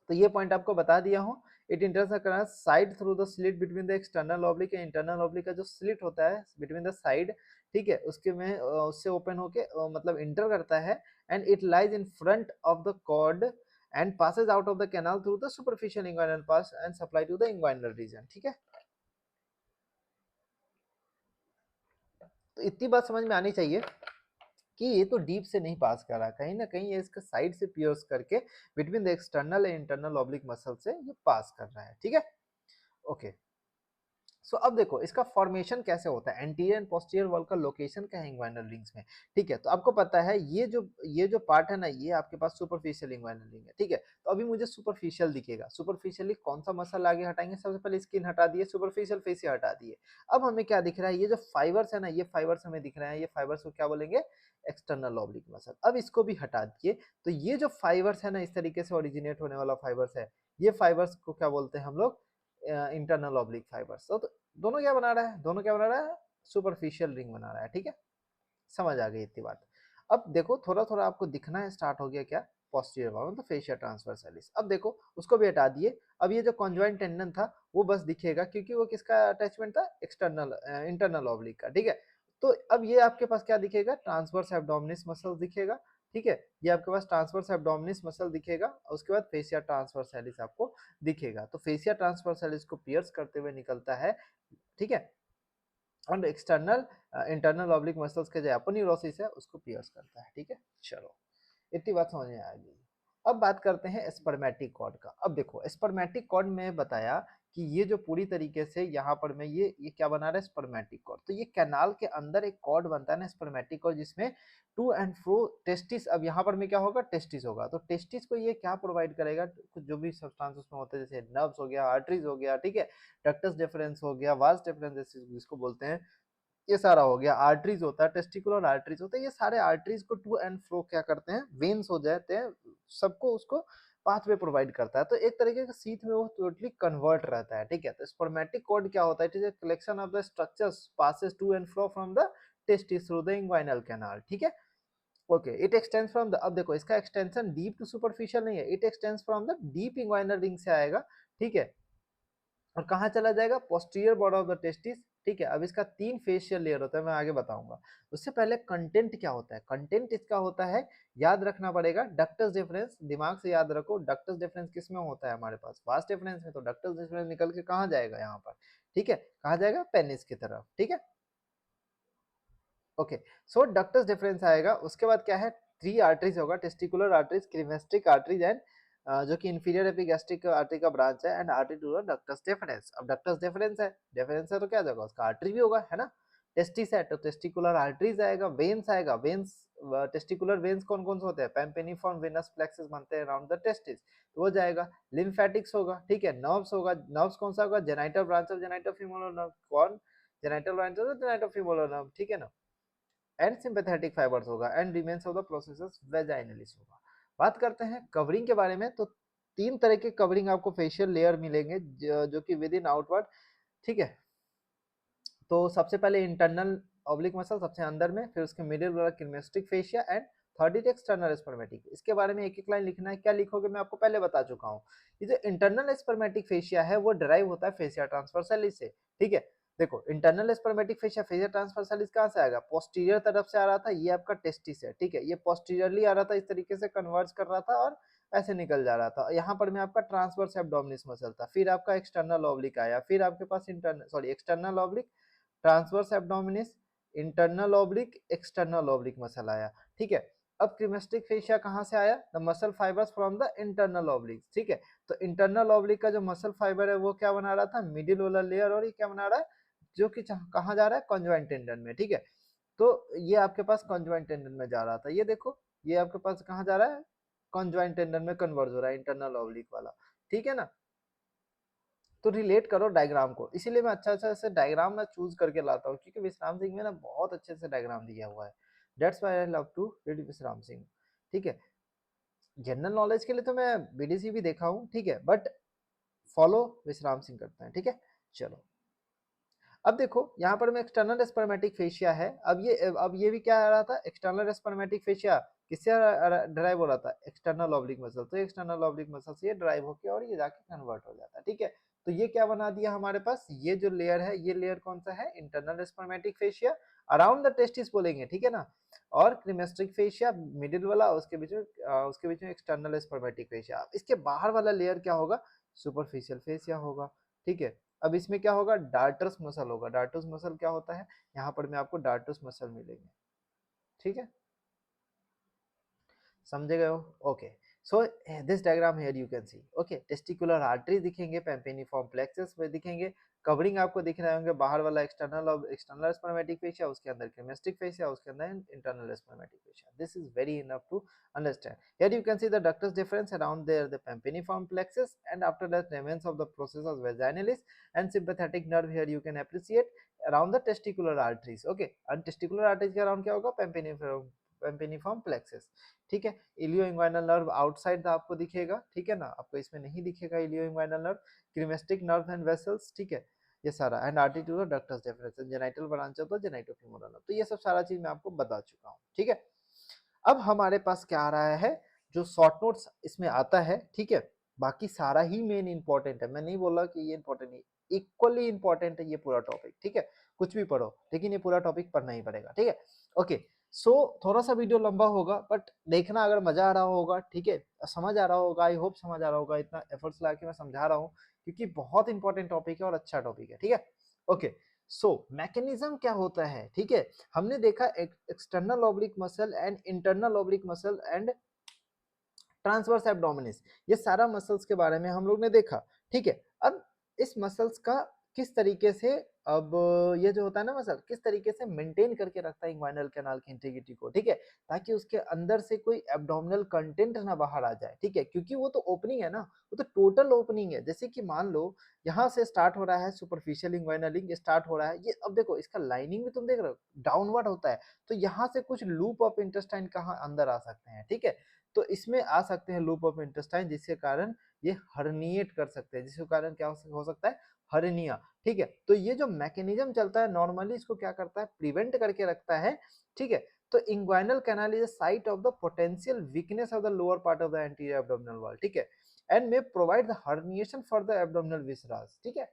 तो ये पॉइंट आपको बता दिया हूँ। It इंटर्स side through the slit between the external oblique, internal oblique का जो स्लिट होता है बिटवीन द साइड, ठीक है, उसके में उससे ओपन होके मतलब इंटर करता है, and it lies in front of the cord and passes out of the canal through the superficial inguinal pus and supply to the inguinal region। ठीक है, तो इतनी बात समझ में आनी चाहिए कि ये तो डीप से नहीं पास कर रहा, कहीं ना कहीं ये इसका साइड से पियर्स करके between the external and internal oblique muscle से ये पास कर रहा है। ठीक है, ओके। सो अब देखो इसका फॉर्मेशन कैसे होता है, एंटीरियर एंड पोस्टीरियर वॉल का लोकेशन क्या है इंग्वाइनल रिंग्स में। ठीक है, तो आपको पता है ये जो पार्ट है ना, ये आपके पास सुपरफिशियल इंग्वाइनल रिंग है। ठीक है, तो अभी मुझे सुपरफिशियल दिखेगा, सुपरफिशियली कौन सा मसल आगे हटाएंगे, सबसे पहले स्किन हटा दिए, सुपरफिशियल फेसिया हटा दिए। अब हमें क्या दिख रहा है, ये जो फाइबर्स है ना, ये फाइबर्स हमें दिख रहे हैं, ये फाइबर्स को क्या बोलेंगे, एक्सटर्नल ऑब्लिक मसल। अब इसको भी हटा दिए, तो ये जो फाइबर्स है ना, इस तरीके से ओरिजिनेट होने वाला फाइबर्स है, ये फाइबर्स को क्या बोलते हैं हम लोग, इंटरनल ऑब्लिक फाइबर्स। तो दोनों क्या बना रहा है, दोनों क्या बना रहा है, सुपरफिशियल रिंग बना रहा है। ठीक है, समझ आ गई इतनी बात। अब देखो थोड़ा थोड़ा आपको दिखना है स्टार्ट हो गया क्या, पोस्टीरियर वॉल मतलब फेशिया ट्रांसवर्सालिस। अब देखो उसको भी हटा दिए, अब ये जो कॉन्जॉइंट टेंडन था वो बस दिखेगा, क्योंकि वो किसका अटैचमेंट था, एक्सटर्नल इंटरनल ऑब्लिक का। ठीक है, तो अब ये आपके पास क्या दिखेगा, ट्रांसवर्स एब्डोमिनिस मसल दिखेगा। ठीक है, ये आपके पास ट्रांसवर्स एब्डोमिनिस मसल दिखेगा, और उसके बाद फेशिया ट्रांसवर्सालिस आपको दिखेगा। तो फेशिया ट्रांसवर्सालिस को पियर्स करते हुए निकलता है। ठीक है, और एक्सटर्नल इंटरनल ऑब्लिक मसल्स के जो एपोन्यूरोसिस है उसको पियर्स करता है। ठीक है, चलो इतनी बात समझ में आ गई। अब बात करते हैं स्पर्मेटिक कॉर्ड का। अब देखो स्पर्मेटिक कॉर्ड में बताया कि ये जो पूरी तरीके से यहाँ पर मैं ये क्या बना रहा है, स्पर्मेटिक कॉर्ड। तो ये कैनाल के अंदर एक कॉर्ड बनता है ना, स्पर्मेटिक कॉर्ड, जिसमें टू एंड फ्रो टेस्टिस। अब यहाँ पर में क्या होगा, टेस्टिस होगा। तो टेस्टिस को ये क्या प्रोवाइड करेगा, कुछ जो भी सब्सटेंस उसमें होते हैं, जैसे नर्व्स हो गया, आर्टरीज हो गया, ठीक है, डक्टस डिफरेंस हो गया, वास डिफरेंस जिसको बोलते हैं, ये सारा हो गया। आर्टरीज होता है, टेस्टिकुलर आर्टरीज होता है, ये सारे आर्टरीज को टू एंड फ्रो क्या करते हैं, वेन्स हो जाते हैं, सबको उसको पाथवे प्रोवाइड करता है। तो एक तरीके का सीथ में वो टोटली कन्वर्ट रहता है। ठीक है, तो स्पर्मेटिक कॉर्ड क्या होता है, it is a collection of the structures passes to and fro from the testis through the inguinal canal. ठीक है, okay, it extends from the, अब देखो इसका एक्सटेंशन डीप टू सुपरफिशियल नहीं है, it extends from the deep inguinal ring से आएगा। ठीक है, और कहाँ चला जाएगा, posterior border of the testis. ठीक है, अब इसका 3 फेशियल लेयर होता है, मैं आगे बताऊंगा। उससे पहले कंटेंट क्या होता है, कंटेंट इसका होता है, याद रखना पड़ेगा, डक्टस डिफरेंस, दिमाग से याद रखो, डक्टस डिफरेंस किस में होता है हमारे पास, वास डिफरेंस में। तो डक्टस डिफरेंस निकल के कहाँ जाएगा यहाँ पर, ठीक है, कहाँ जाएगा, पेनिस की तरफ। ठीक है, ओके, सो डक्टस डिफरेंस आएगा। उसके बाद क्या है, 3 आर्टरीज होगा, testicular arteries, cremasteric arteries and जो कि इंफीरियर एपिगैस्ट्रिक आर्टरी का ब्रांच है, and artery to the ductus deferens. अब डक्टस डिफरेंस है तो क्या जाएगा, उसका आर्टरी भी होगा, है ना। टेस्टिस है तो टेस्टिकुलर आर्टरीज आएगा, वेन्स आएगा, वेन्स टेस्टिकुलर वेन्स कौन कौन से होते हैं, पेम्पेनिफॉर्म वेनस प्लेक्सस बनते हैं अराउंड द टेस्टिस, तो वो जाएगा। लिम्फेटिक्स होगा, ठीक है, नर्व्स होगा, नर्व्स कौन सा होगा, genital branch of genital femoral nerve, कौन, genital branch of genital femoral nerve, ठीक है ना। एंड सिंपैथेटिक फाइबर्स होगा, and remains of the processus vaginalis होगा। बात करते हैं कवरिंग के बारे में, तो 3 तरह के कवरिंग आपको फेशियल लेयर मिलेंगे, जो कि विद इन आउटवर्ड। ठीक है, तो सबसे पहले इंटरनल ऑब्लिक मसल सबसे अंदर में, फिर उसके मिडिल वाला cremasteric fascia, and third is external spermatic. इसके बारे में एक एक लाइन लिखना है, क्या लिखोगे मैं आपको पहले बता चुका हूँ। ये जो इंटरनल स्पर्मेटिक फेशिया है वो डिराइव होता है फेशिया ट्रांसवर्सालिस से। ठीक है, देखो इंटरनल स्पर्मेटिक फेशिया, फेशिया ट्रांसवर्सालिस कहाँ से आएगा, पोस्टीरियर तरफ से आ रहा था, ये आपका टेस्टिस है। ठीक है, ये पोस्टीरियरली आ रहा था, इस तरीके से कन्वर्ज कर रहा था और ऐसे निकल जा रहा था। यहाँ पर में आपका ट्रांसवर्स एब्डोमिनिस मसल था, फिर आपका एक्सटर्नल ऑब्लिक आया, फिर आपके पास internal sorry external oblique, transverse abdominis, internal oblique, external oblique muscle आया। ठीक है, अब क्रीमेस्टिक फेशिया कहाँ से आया, the muscle fibres from the internal oblique. ठीक है, तो इंटरनल ऑब्लिक का जो मसल फाइबर है वो क्या बना रहा था, मिडिल वाला लेयर, और ये क्या बना रहा है, जो कि कहाँ जा रहा है, कॉन्जॉइंट टेंडन में। ठीक है, तो ये आपके पास कॉन्जॉइंट टेंडन में जा रहा था, ये देखो ये आपके पास कहाँ जा रहा है, कॉन्जॉइंट टेंडन में कन्वर्ज हो रहा है, इंटरनल ऑब्लिक वाला। ठीक है ना, तो रिलेट करो डायग्राम को, इसीलिए मैं अच्छा अच्छा ऐसे डायग्राम मैं चूज करके लाता हूँ, क्योंकि विश्राम सिंह में ना बहुत अच्छे से डायग्राम दिया हुआ है। That's why I love to read Vishram Singh. ठीक है, जनरल नॉलेज के लिए तो मैं बीडीसी भी देखा हूँ, ठीक है, बट फॉलो विश्राम सिंह करते हैं। ठीक है, चलो अब देखो यहाँ पर में एक्सटर्नल स्पर्मेटिक फेशिया है। अब ये भी क्या आ रहा था, एक्सटर्नल स्पर्मेटिक फेशिया किससे ड्राइव हो रहा था, एक्सटर्नल ऑब्लिक मसल। तो एक्सटर्नल ऑब्लिक मसल से ये ड्राइव होके और ये जाके कन्वर्ट हो जाता है। ठीक है, तो ये क्या बना दिया हमारे पास, ये जो लेयर है, ये लेयर कौन सा है, internal spermatic fascia around the testis बोलेंगे, ठीक है ना। और क्रीमेस्ट्रिक फेशिया मिडिल वाला, उसके बीच में एक्सटर्नल स्पर्मेटिक फेशिया। इसके बाहर वाला लेयर क्या होगा, सुपरफिशियल फेशिया होगा, ठीक है। अब इसमें क्या होगा, डार्टस मसल होगा। डार्टस मसल क्या होता है, यहाँ पर में आपको डार्टस मसल मिलेंगे, ठीक है, समझे गए हो, okay. So this diagram here you can see, okay, testicular artery दिखेंगे, पेम्पेनिफॉर्म प्लेक्सस में दिखेंगे, कवरिंग आपको दिख रहे होंगे, बाहर वाला एक्सटर्नल स्पर्मेटिक फेशिया, उसके अंदर क्रीमेस्टिक फेशिया, उसके अंदर internal spermatic fascia. This is very enough to understand. Here you can see the ductus difference around there, the pampiniform plexus, and after that remains of the processus vaginalis and sympathetic nerve. Here you can appreciate around the testicular arteries, okay, and testicular arteries के around क्या होगा, पेम्पेनिफॉर्म plexus, ठीक है। इलियो inguinal nerve outside आपको दिखेगा, ठीक है ना, आपको इसमें नहीं दिखेगा ilioinguinal nerve, cremasteric nerve and vessels, ठीक है, ये सारा, and artery to the ductus deferens, genital branch of the genitofemoral nerve. तो ये सब सारा चीज मैं आपको बता चुका हूँ, ठीक है। अब हमारे पास क्या आ रहा है, जो शॉर्ट नोट्स इसमें आता है, ठीक है, बाकी सारा ही मेन इंपॉर्टेंट है, मैं नहीं बोल रहा कि ये इंपॉर्टेंट नहीं, इक्वली इंपॉर्टेंट है ये पूरा टॉपिक, ठीक है, कुछ भी पढ़ो लेकिन ये पूरा टॉपिक पढ़ना ही पड़ेगा, ठीक है, ओके। सो थोड़ा सा वीडियो लंबा होगा, बट देखना अगर मजा आ रहा होगा, ठीक है, समझ आ रहा होगा, आई होप समझ आ रहा होगा, इतना एफर्ट्स लगा के मैं समझा रहा हूँ क्योंकि बहुत इंपॉर्टेंट टॉपिक है और अच्छा टॉपिक है, ठीक है, ओके। सो मैकेनिज्म क्या होता है, ठीक है, हमने देखा external oblique muscle and internal oblique muscle and transverse abdominis, ये सारा मसल्स के बारे में हम लोग ने देखा, ठीक है। अब इस मसल्स का किस तरीके से, अब ये जो होता है ना मसल, किस तरीके से मेंटेन करके रखता है इंग्वाइनल कैनाल की इंटीग्रिटी को, ठीक है, ताकि उसके अंदर से कोई एब्डोमिनल कंटेंट ना बाहर आ जाए, ठीक है, क्योंकि वो तो ओपनिंग है ना, वो तो टोटल ओपनिंग है। जैसे कि मान लो यहाँ से स्टार्ट हो रहा है सुपरफिशियल इंग्वाइनल रिंग स्टार्ट हो रहा है, ये अब देखो इसका लाइनिंग भी तुम देख रहे हो डाउनवर्ड होता है, तो यहाँ से कुछ लूप ऑफ इंटेस्टाइन कहाँ अंदर आ सकते हैं, ठीक है, तो इसमें आ सकते हैं लूप ऑफ इंटेस्टाइन, जिसके कारण ये हर्निएट कर सकते हैं, जिसके कारण क्या हो सकता है, हर्निया, ठीक है। तो ये जो मैकेनिज्म चलता है नॉर्मली इसको क्या करता है, प्रिवेंट करके रखता है, ठीक है। तो inguinal canal is a site of the potential weakness of the lower part of the anterior abdominal wall, ठीक है, and may provide the herniation for the abdominal viscera, ठीक है।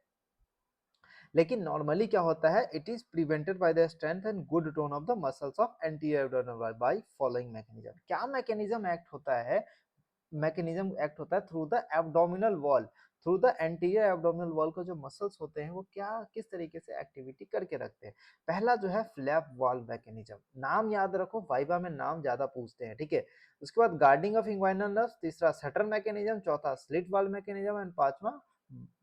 लेकिन नॉर्मली क्या होता है, it is prevented by the strength and good tone of the muscles of anterior abdominal wall by following mechanism. क्या mechanism act होता है, mechanism act होता है through the abdominal wall, through the anterior abdominal wall को जो muscles होते हैं वो क्या किस तरीके से एक्टिविटी करके रखते हैं। पहला जो है फ्लैप वॉल मैकेनिज्म, नाम याद रखो, वाइवा में नाम ज्यादा पूछते हैं, ठीक है। उसके बाद गार्डिंग ऑफ इंग्वाइनल नर्व्स, तीसरा शटर मैकेनिज्म, चौथा स्लिट वाल्व मैकेनिज्म एंड पांचवा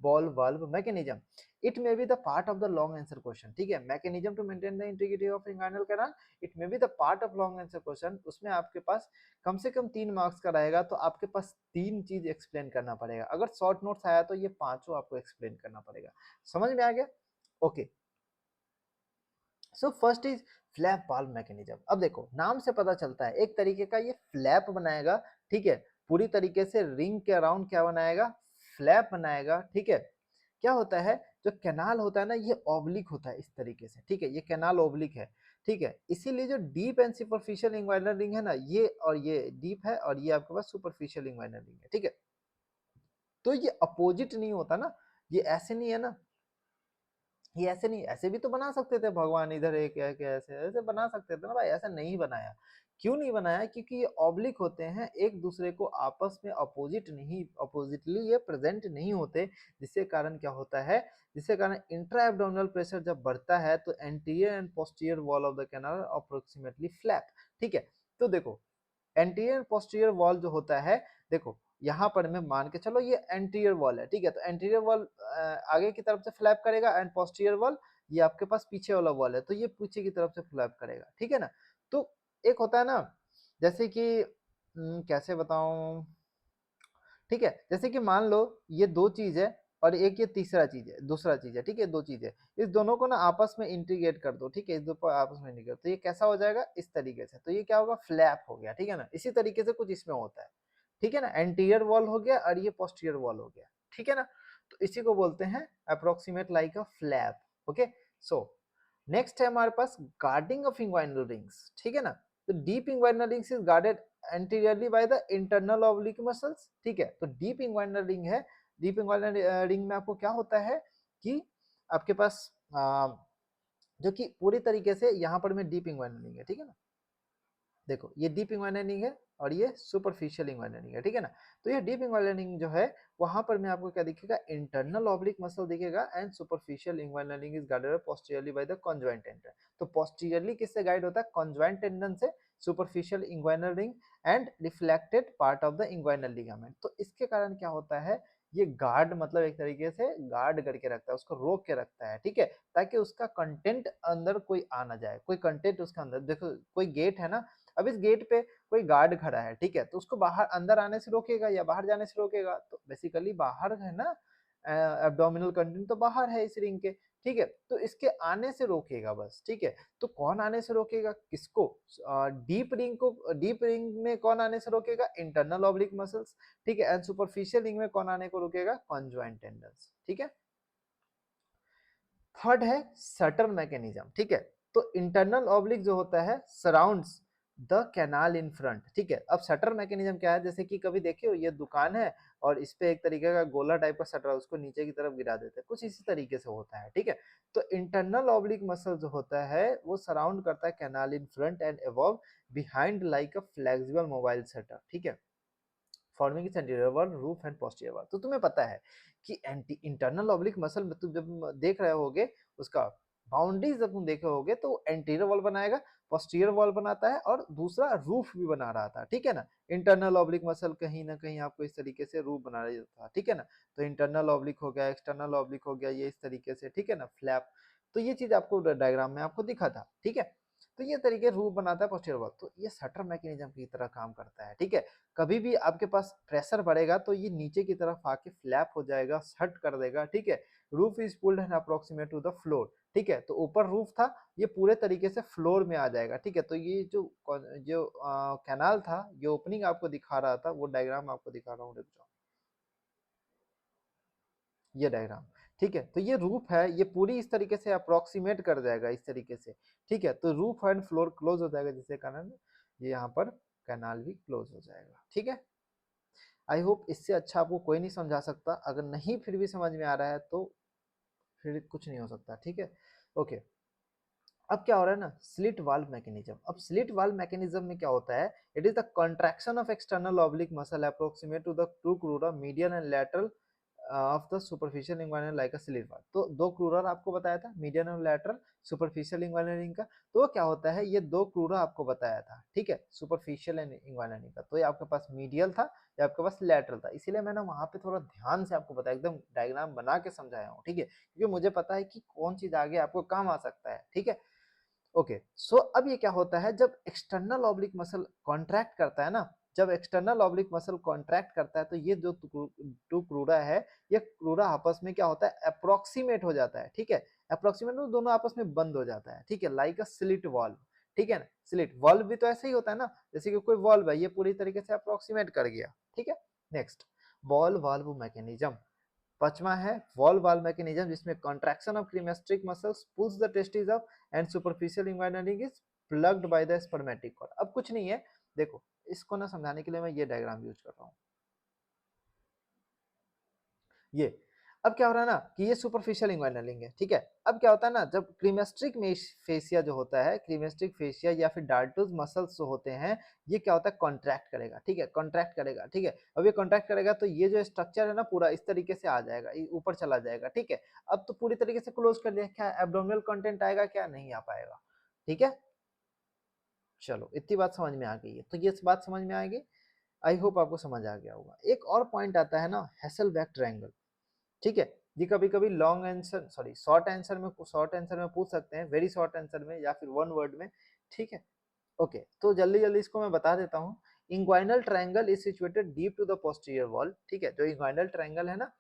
ball valve mechanism. It may be the part of the long answer question, ठीक है, mechanism to maintain the integrity of inguinal canal, it may be the part of long answer question. उसमें आपके पास कम से कम 3 marks का रहेगा, तो आपके पास 3 चीज एक्सप्लेन करना पड़ेगा। अगर शॉर्ट नोट्स आया तो ये पांचों आपको एक्सप्लेन करना पड़ेगा। समझ में आ गया, okay. So first is flap valve mechanism. अब देखो नाम से पता चलता है एक तरीके का ये फ्लैप बनाएगा, ठीक है, पूरी तरीके से रिंग के अराउंड क्या बनाएगा, फ्लैप बनाएगा, ठीक है। क्या होता है, जो कैनाल होता है ना ये ऑब्लिक होता है इस तरीके से, ठीक है, ये कैनाल ऑब्लिक है, ठीक है, इसीलिए जो deep and superficial inguinal ring है ना, ये और ये डीप है और ये आपके पास सुपरफिशियल इंग्वाइनल रिंग है, ठीक है। तो ये अपोजिट नहीं होता ना, ये ऐसे नहीं है ना, ये ऐसे नहीं, ऐसे भी तो बना सकते थे भगवान, इधर एक एक ऐसे ऐसे बना सकते थे ना भाई, ऐसा नहीं बनाया। क्यों नहीं बनाया, क्योंकि ये ऑब्लिक होते हैं, एक दूसरे को आपस में अपोजिट नहीं, अपोजिटली ये प्रेजेंट नहीं होते, जिसके कारण क्या होता है, जिसके कारण इंट्रा एब्डोमिनल प्रेशर जब बढ़ता है तो anterior and posterior wall of the canal approximately flap, ठीक है। तो देखो एंटीरियर पोस्टीरियर वॉल जो होता है, देखो यहाँ पर मैं मान के चलो ये एंटीरियर वॉल है, ठीक है, तो एंटीरियर वॉल आगे की तरफ से फ्लैप करेगा एंड पोस्टीरियर वॉल ये आपके पास पीछे वाला वॉल है, तो ये पीछे की तरफ से फ्लैप करेगा, ठीक है ना। तो एक होता है ना, जैसे कि कैसे बताऊं, ठीक है, जैसे कि मान लो ये दो चीज है और एक ये तीसरा चीज है, दूसरा चीज है, ठीक है, दो चीज है, इस दोनों को ना आपस में इंटीग्रेट कर दो, ठीक है, इस दो को आपस में इंटीग्रेट, तो ये कैसा हो जाएगा इस तरीके से, तो ये क्या होगा, फ्लैप हो गया, ठीक है ना। इसी तरीके से कुछ इसमें होता है, ठीक है ना, एंटीरियर वॉल हो गया और ये पोस्टीरियर वॉल हो गया, ठीक है ना। तो इसी को बोलते हैं अप्रोक्सीमेट लाइक अ फ्लैप, ओके। सो नेक्स्ट है हमारे पास गार्डिंग ऑफ इंग्वाइनल रिंग्स, ठीक है ना। तो deep inguinal rings is guarded anteriorly by the internal oblique muscles, ठीक है। तो डीप इंग्वाइनल रिंग है, डीप इंग्वाइनल रिंग में आपको क्या होता है कि आपके पास जो कि पूरी तरीके से यहाँ पर में डीप इंग्वाइनल रिंग है, ठीक है ना, देखो ये डीप इंग्वाइनरिंग है और ये सुपरफिशियल इंग्वाइनरिंग है, ठीक है ना। तो ये डीप इंग्वाइनरिंग जो है वहां पर में आपको क्या दिखेगा, इंटरनल ऑब्लिक मसल दिखेगा and superficial inguinal ring is guided posteriorly by the conjoint tendon. तो पोस्टीरियरली किससे गाइड होता है, कॉन्जॉइंट टेंडन से, superficial inguinal ring and reflected part of the inguinal ligament. तो इसके कारण क्या होता है, ये गार्ड मतलब एक तरीके से गार्ड करके रखता है, उसको रोक के रखता है, ठीक है, ताकि उसका कंटेंट अंदर कोई आ ना जाए, कोई कंटेंट उसके अंदर, देखो कोई गेट है ना, अब इस गेट पे कोई गार्ड खड़ा है, ठीक है, तो उसको बाहर अंदर आने से रोकेगा या बाहर जाने से रोकेगा, तो बेसिकली बाहर है ना, एब्डोमिनल कंटेंट तो बाहर है इस रिंग के, ठीक है, तो इसके आने से रोकेगा बस, ठीक है। तो कौन आने से रोकेगा किसको, डीप रिंग को, डीप रिंग में कौन आने से रोकेगा, इंटरनल ऑब्लिक मसल्स, ठीक है, एंड सुपरफिशियल रिंग में कौन आने को रोकेगा, कॉन्जॉइंट टेंडन्स, ठीक है। थर्ड है सटर मैकेनिज्म, ठीक है। तो इंटरनल ऑब्लिक जो होता है surrounds the canal in front, ठीक है। अब शटर मैकेनिज्म क्या है, जैसे कि कभी देखे हो ये दुकान है और इस पे एक तरीके का गोला टाइप का शटर है, उसको नीचे की तरफ गिरा देते हैं, कुछ इसी तरीके से होता है, ठीक है। तो इंटरनल ऑब्लिक मसल जो होता है वो सराउंड करता है canal in front end above behind like a flexible mobile shutter, ठीक है, forming it's anterior wall, roof and posterior wall. तो तुम्हें पता है कि एंटी इंटरनल ऑब्लिक मसल में तुम जब देख रहे होगे उसका बाउंड्रीज जब तुम देखे होगे तो एंटीरियर वॉल बनाएगा, पोस्टीरियर वॉल बनाता है और दूसरा रूफ भी बना रहा था, ठीक है ना। इंटरनल ऑब्लिक मसल कहीं ना कहीं आपको इस तरीके से रूफ बना रहा था, ठीक है ना। तो इंटरनल ऑब्लिक हो गया, एक्सटर्नल ऑब्लिक हो गया, ये इस तरीके से, ठीक है ना, फ्लैप। तो ये चीज आपको डायग्राम में आपको दिखा था, ठीक है। तो ये तरीके रूफ बनाता है पोस्टीरियर वॉल, तो ये शटर मैकेनिज्म की तरह काम करता है, ठीक है। कभी भी आपके पास प्रेशर बढ़ेगा तो ये नीचे की तरफ आके फ्लैप हो जाएगा, सट कर देगा, ठीक है। Roof is pulled and approximate to the floor, ठीक है। तो ऊपर रूफ था, ये पूरे तरीके से फ्लोर में आ जाएगा, ठीक है। तो ये जो जो कैनाल था, ये ओपनिंग आपको दिखा रहा था, वो डायग्राम आपको दिखा रहा हूँ, रुक जाओ, ये डायग्राम, ठीक है। तो ये रूफ है, ये पूरी इस तरीके से अप्रोक्सीमेट कर जाएगा इस तरीके से, ठीक है। तो रूफ एंड फ्लोर क्लोज हो जाएगा, जिसके कारण ये यहाँ पर कैनाल भी क्लोज हो जाएगा, ठीक है। आई होप इससे अच्छा आपको कोई नहीं समझा सकता, अगर नहीं फिर भी समझ में आ रहा है तो फिर कुछ नहीं हो सकता, ठीक है। ओके, अब क्या हो रहा है ना, स्लिट वाल्व मैकेनिज्म। अब स्लिट वाल्व मैकेनिज्म में क्या होता है, it is the contraction of external oblique muscle approximate to the two crura median and lateral of the superficial inguinal like a slit valve. तो दो क्रूरर आपको बताया था, मीडियन और लैटरल सुपरफिशियल इंग्वाइनलिंग का। तो क्या होता है, ये दो क्रूरा आपको बताया था, ठीक है, सुपरफिशियल एंड इंग्वाइनलिंग का। तो ये आपके पास मीडियल था, ये आपके पास लैटरल था, इसीलिए मैंने वहां पे थोड़ा ध्यान से आपको बताया, एकदम डायग्राम बना के समझाया हूँ, ठीक है, क्योंकि मुझे पता है कि कौन चीज आगे आपको काम आ सकता है, ठीक है। ओके, सो अब ये क्या होता है, जब एक्सटर्नल ऑब्लिक मसल कॉन्ट्रैक्ट करता है ना, जब एक्सटर्नल ऑब्लिक मसल कॉन्ट्रैक्ट करता है तो ये जो टू क्रूरा है, ये क्रूरा आपस में क्या होता है, अप्रोक्सीमेट हो जाता है, ठीक है। अप्रोक्सीमेट तो दोनों आपस में बंद हो जाता है, ठीक है, लाइक अ स्लिट वॉल्व, ठीक है ना। स्लिट वॉल्व भी तो ऐसे ही होता है ना, जैसे कि कोई वॉल्व है, ये पूरी तरीके से अप्रोक्सीमेट कर गया, ठीक है। Next, ball valve mechanism. पांचवा है वॉल वाल्व मैकेनिज्म, जिसमें contraction of cremasteric muscles pulls the testis up and superficial inguinal ring is plugged by the spermatic cord. अब कुछ नहीं है, देखो इसको ना समझाने के लिए मैं ये डायग्राम यूज कर रहा हूँ, ये। अब क्या हो रहा है ना कि ये सुपरफिशियल इंग्वाइनलिंग है, ठीक है। अब क्या होता है ना, जब क्रीमेस्ट्रिक फेसिया जो होता है, क्रीमेस्ट्रिक फेसिया या फिर डार्टोज मसल्स जो होते हैं, ये क्या होता है, कॉन्ट्रैक्ट करेगा, ठीक है, कॉन्ट्रैक्ट करेगा, ठीक है। अब ये कॉन्ट्रैक्ट करेगा तो ये जो स्ट्रक्चर है ना पूरा इस तरीके से आ जाएगा, ऊपर चला जाएगा, ठीक है। अब तो पूरी तरीके से क्लोज कर दिया, क्या एब्डोमिनल कंटेंट आएगा, क्या नहीं आ पाएगा, ठीक है। चलो इतनी बात समझ में आ गई है, तो ये बात समझ में आएगी, आई होप आपको समझ आ गया होगा। एक और पॉइंट आता है ना, हेसलबैक ट्रायंगल, ठीक है। ये कभी कभी long answer, sorry short answer में पूछ सकते हैं, वेरी शॉर्ट आंसर में या फिर वन वर्ड में, ठीक है। ओके, तो जल्दी जल्दी इसको मैं बता देता हूँ। Inguinal triangle is situated deep to the posterior wall, ठीक है। जो इंग्वाइनल ट्रायंगल है ना,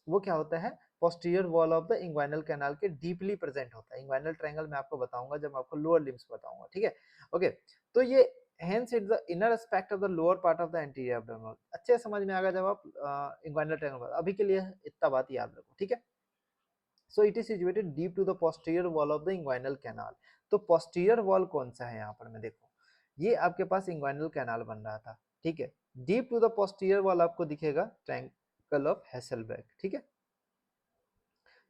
वो क्या होता है, posterior wall of the inguinal canal के डीपली प्रेजेंट होता है। इंग्वाइनल ट्रायंगल मैं आपको बताऊंगा जब आपको लोअर लिम्स बताऊंगा, ठीक है। ओके, तो ये hence it's the inner aspect of the lower part of the anterior abdominal। अच्छे समझ में आ गया जब आप इंग्वाइनल ट्रायंगल, अभी के लिए इतना बात याद रखो, ठीक है। So it is situated deep to the posterior wall of the inguinal canal. तो पोस्टीरियर वॉल कौन सा है यहाँ पर मैं देखो, ये आपके पास इंग्वाइनल कैनाल बन रहा था, ठीक है। Deep to the posterior wall आपको दिखेगा ट्रायंगल ऑफ हेसलबैक, ठीक है।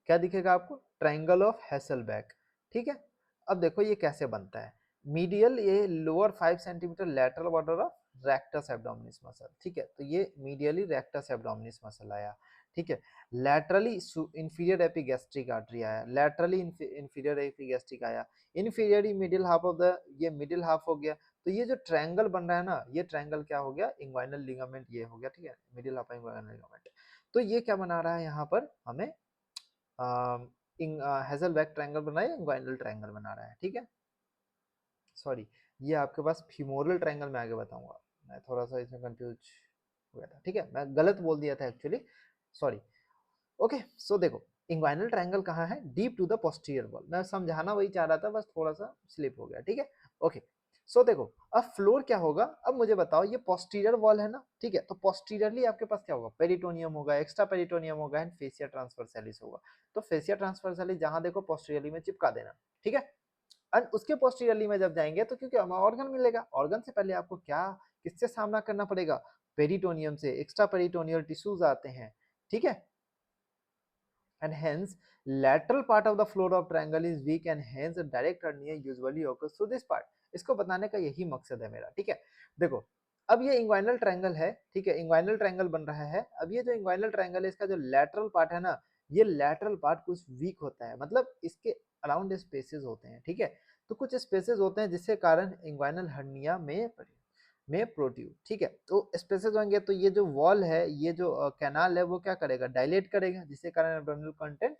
क्या दिखेगा आपको, ट्रायंगल ऑफ हेसलबैक, ठीक है। अब देखो ये कैसे बनता है, मीडियल ये lower 5 centimetre lateral border of rectus abdominis muscle, ठीक है, तो ये मीडियली रेक्टस एब्डोमिनिस मसल आया, ठीक है। लैटरली इंफीरियर एपिगैस्ट्रिक आर्टरी आया, लैटरली इंफीरियर एपिगैस्ट्रिक आया, inferiorly middle half of the, ये मिडिल हाफ हो गया। तो ये जो ट्रायंगल बन रहा है ना, ये ट्रायंगल क्या हो गया, इंग्वाइनल लिगामेंट ये हो गया, ठीक है, मिडिल हाफ इंग्वाइनल लिगामेंट। तो ये क्या बना रहा है यहाँ पर हमें हेजलबैक ट्रायंगल बना रहा है, इंग्वाइनल ट्रायंगल बना रहा है, ठीक है। सॉरी, ये आपके पास फीमोरल ट्रायंगल में आगे बताऊंगा, मैं थोड़ा सा इसमें कंफ्यूज हो गया था, ठीक है, मैं गलत बोल दिया था एक्चुअली, सॉरी। ओके, सो देखो इंग्वाइनल ट्रायंगल कहाँ है, deep to the posterior wall, मैं समझाना वही चाह रहा था, बस थोड़ा सा स्लिप हो गया, ठीक है। ओके, सो देखो अब फ्लोर क्या होगा, अब मुझे बताओ, ये पोस्टीरियर वॉल है ना, ठीक है, तो पोस्टीरियरली आपके पास क्या होगा, पेरिटोनियम होगा, एक्स्ट्रा पेरिटोनियम होगा एंड फेसिया ट्रांसवर्सैलिस होगा। तो फेसिया ट्रांसवर्सैलिस जहां देखो पोस्टीरियरली में चिपका देना, ठीक है। एंड उसके पोस्टीरियरली में जब जाएंगे तो क्योंकि हमें ऑर्गन मिलेगा, ऑर्गन से पहले आपको क्या किससे सामना करना पड़ेगा, पेरिटोनियम से, एक्स्ट्रा पेरिटोनियल टिश्यूज आते हैं, ठीक है। And hence lateral part of the floor of triangle is weak and hence a direct hernia usually occurs through this part। इसको बताने का यही मकसद है मेरा, ठीक है। देखो अब ये इंग्वाइनल ट्रायंगल है, ठीक है, इंग्वाइनल ट्रायंगल बन रहा है। अब ये जो इंग्वाइनल ट्रायंगल है, इसका जो लैटरल पार्ट है ना, ये लैटरल पार्ट कुछ वीक होता है, मतलब इसके अराउंड स्पेसेस होते हैं, ठीक है। तो कुछ स्पेसेस होते हैं जिसके कारण इंग्वाइनल हर्निया में प्रोट्यूड, ठीक है। तो स्पेसेस होंगे तो ये जो वॉल है, ये जो कैनाल है, वो क्या करेगा, डायलेट करेगा, जिसके कारण एब्डोमिनल कंटेंट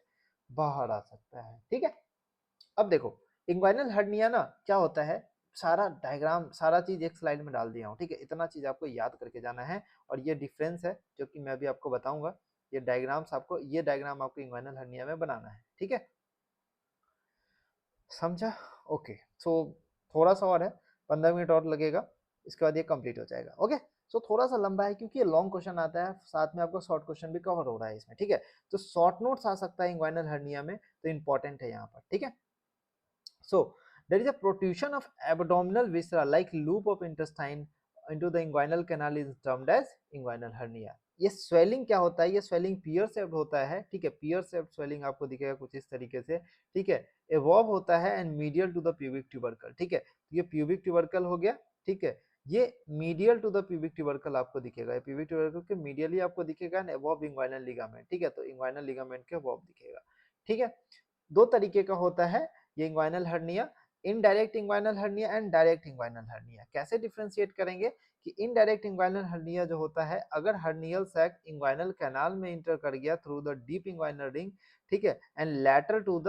बाहर आ सकता है, ठीक है। अब देखो इंग्वाइनल हर्निया ना क्या होता है, सारा डायग्राम सारा चीज एक स्लाइड में डाल दिया हूँ, ठीक है, इतना चीज आपको याद करके जाना है। और ये डिफरेंस है जो कि मैं अभी आपको बताऊंगा, ये डायग्राम्स आपको, ये डायग्राम आपको इंग्वाइनल हर्निया में बनाना है, ठीक है, समझा। ओके, सो थोड़ा सा और है, 15 मिनट और लगेगा, इसके बाद ये कंप्लीट हो जाएगा। ओके, सो थोड़ा सा लंबा है क्योंकि ये लॉन्ग क्वेश्चन आता है, साथ में आपको शॉर्ट क्वेश्चन भी कवर हो रहा है इसमें, ठीक है। तो शॉर्ट नोट्स आ सकता है इंग्वाइनल हर्निया में, तो इंपॉर्टेंट है यहाँ पर, ठीक है। So there is a protrusion of abdominal viscera like loop of intestine into the inguinal canal is termed as inguinal hernia। ये स्वेलिंग क्या होता है, ये स्वेलिंग पियर शेप्ड होता है, ठीक है, पियर शेप्ड स्वेलिंग आपको दिखेगा कुछ इस तरीके से, ठीक है, एवॉव होता है and medial to the pubic tubercle, ठीक है, ये प्यूबिक ट्यूबरकल हो गया, ठीक है, ये medial to the pubic tubercle आपको दिखेगा, प्यूबिक ट्यूबरकल के मीडियली आपको दिखेगा एंड एवॉव इंग्वाइनल लिगामेंट, ठीक है, तो इंग्वाइनल लिगामेंट के एवॉव दिखेगा, ठीक है। दो तरीके का होता है ये inguinal hernia, indirect inguinal hernia and direct inguinal hernia. कैसे डिफरेंशिएट करेंगे कि इनडायरेक्ट इंग्वाइनल हर्निया जो होता है, अगर हर्नियल सैक इंग्वाइनल कैनाल में इंटर कर गया through the deep inguinal ring, ठीक है, and lateral to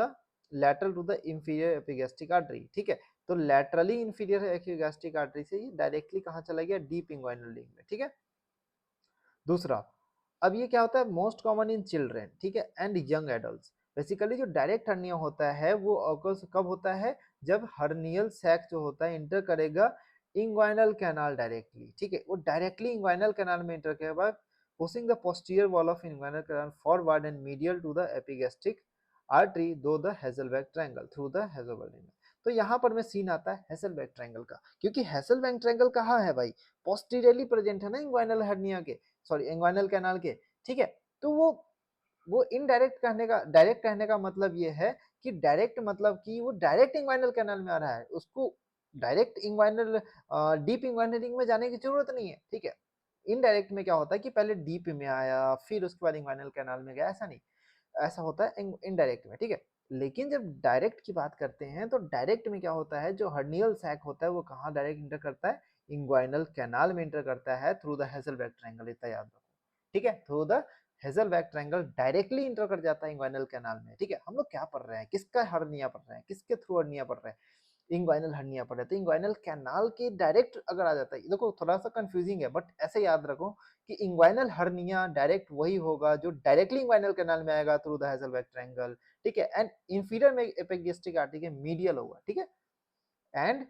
the inferior epigastric artery, ठीक है, तो लैटरली इंफीरियर एपिगैस्ट्रिक आर्टरी से ये डायरेक्टली कहां चला गया, डीप इंग्वाइनल रिंग में, ठीक है। दूसरा, अब ये क्या होता है, मोस्ट कॉमन इन चिल्ड्रेन, ठीक है, एंड यंग एडल्ट। बेसिकली जो डायरेक्ट हर्निया होता है वो ऑकर्स कब होता है, जब हर्नियल सैक जो होता है इंटर करेगा इंग्वाइनल कैनाल डायरेक्टली, ठीक है, वो डायरेक्टली इंग्वाइनल कैनाल में इंटर करेगा बाद pushing the posterior wall of inguinal canal forward and medial to the epigastric artery दो the Hesselbach triangle through the Hesselbach. तो यहाँ पर में सीन आता है हेजलबैक ट्रायंगल का, क्योंकि हेजलबैक ट्रायंगल कहाँ है भाई, पोस्टीरियरली प्रेजेंट है ना इंग्वाइनल हर्निया के, सॉरी इंग्वाइनल कैनाल के, ठीक है। तो वो इनडायरेक्ट कहने का, डायरेक्ट कहने का मतलब ये है कि डायरेक्ट मतलब कि वो डायरेक्ट इंग्वाइनल कैनाल में आ रहा है, उसको direct inguinal deep inguinal ring में जाने की जरूरत नहीं है, ठीक है। इनडायरेक्ट में क्या होता है कि पहले डीप में आया फिर उसके बाद इंग्वाइनल कैनाल में गया, ऐसा नहीं, ऐसा होता है इनडायरेक्ट में, ठीक है। लेकिन जब डायरेक्ट की बात करते हैं तो डायरेक्ट में क्या होता है, जो हर्नियल सैक होता है वो कहाँ डायरेक्ट इंटर करता है, इंग्वाइनल कैनाल में इंटर करता है थ्रू द हेजलबैक ट्रायंगल, इतना याद रखो, ठीक है, through the Hesselbach triangle directly enter कर जाता है इंग्वाइनल कैनाल में, ठीक है। हम लोग क्या पढ़ रहे हैं, किसका हर्निया पढ़ रहे हैं, किसके थ्रू हर्निया पढ़ रहे हैं, इंग्वाइनल हर्निया पढ़ रहे हैं, तो इंग्वाइनल कैनाल के डायरेक्ट अगर आ जाता है, देखो थोड़ा सा कंफ्यूजिंग है बट ऐसे याद रखो कि इंग्वाइनल हर्निया डायरेक्ट वही होगा जो डायरेक्टली इंग्वाइनल कैनाल में आएगा थ्रू द हेजलबैक ट्रायंगल, ठीक है, एंड इंफीरियर में एपिगैस्ट्रिक आर्टरी के मीडियल होगा, ठीक है। And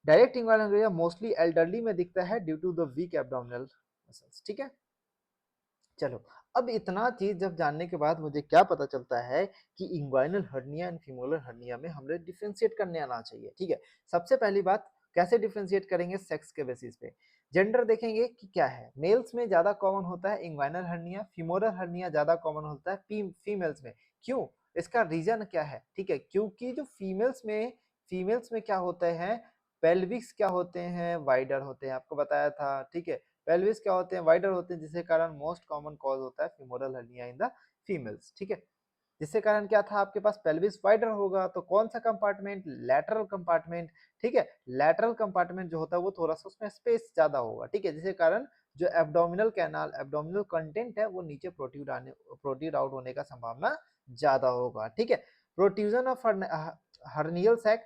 direct inguinal hernia mostly elderly में दिखता है due to the weak abdominal muscles, ठीक है। चलो, अब इतना चीज जब जानने के बाद मुझे क्या पता चलता है कि inguinal hernia and femoral hernia में हमें डिफरेंशिएट करने आना चाहिए, ठीक है। सबसे पहली बात, कैसे डिफरेंशिएट करेंगे, सेक्स के बेसिस पे, जेंडर देखेंगे कि क्या है, मेल्स में ज्यादा कॉमन होता है इंग्वाइनल हर्निया, फीमोरल हर्निया ज्यादा कॉमन होता है फीमेल्स में। क्यों, इसका रीजन क्या है, ठीक है, क्योंकि जो फीमेल्स में फीमेल्स में क्या होते हैं, पेल्विक्स क्या होते हैं, वाइडर होते हैं, आपको बताया था, ठीक है। पेल्विस क्या होते हैं, वाइडर होते हैं, जिसके कारण मोस्ट कॉमन कॉज होता है femoral hernia in the females, ठीक है। जिसके कारण क्या था, आपके पास पेल्विस वाइडर होगा, तो कौन सा कंपार्टमेंट, लैटरल कंपार्टमेंट, ठीक है। लैटरल कंपार्टमेंट जो होता है वो थोड़ा सा उसमें स्पेस ज्यादा होगा, ठीक है, जिसके कारण जो एब्डोमिनल कैनाल, एब्डोमिनल कंटेंट है वो नीचे प्रोट्रूड आउट होने का संभावना ज्यादा होगा, ठीक है। प्रोट्रूजन ऑफ हर्नियल सैक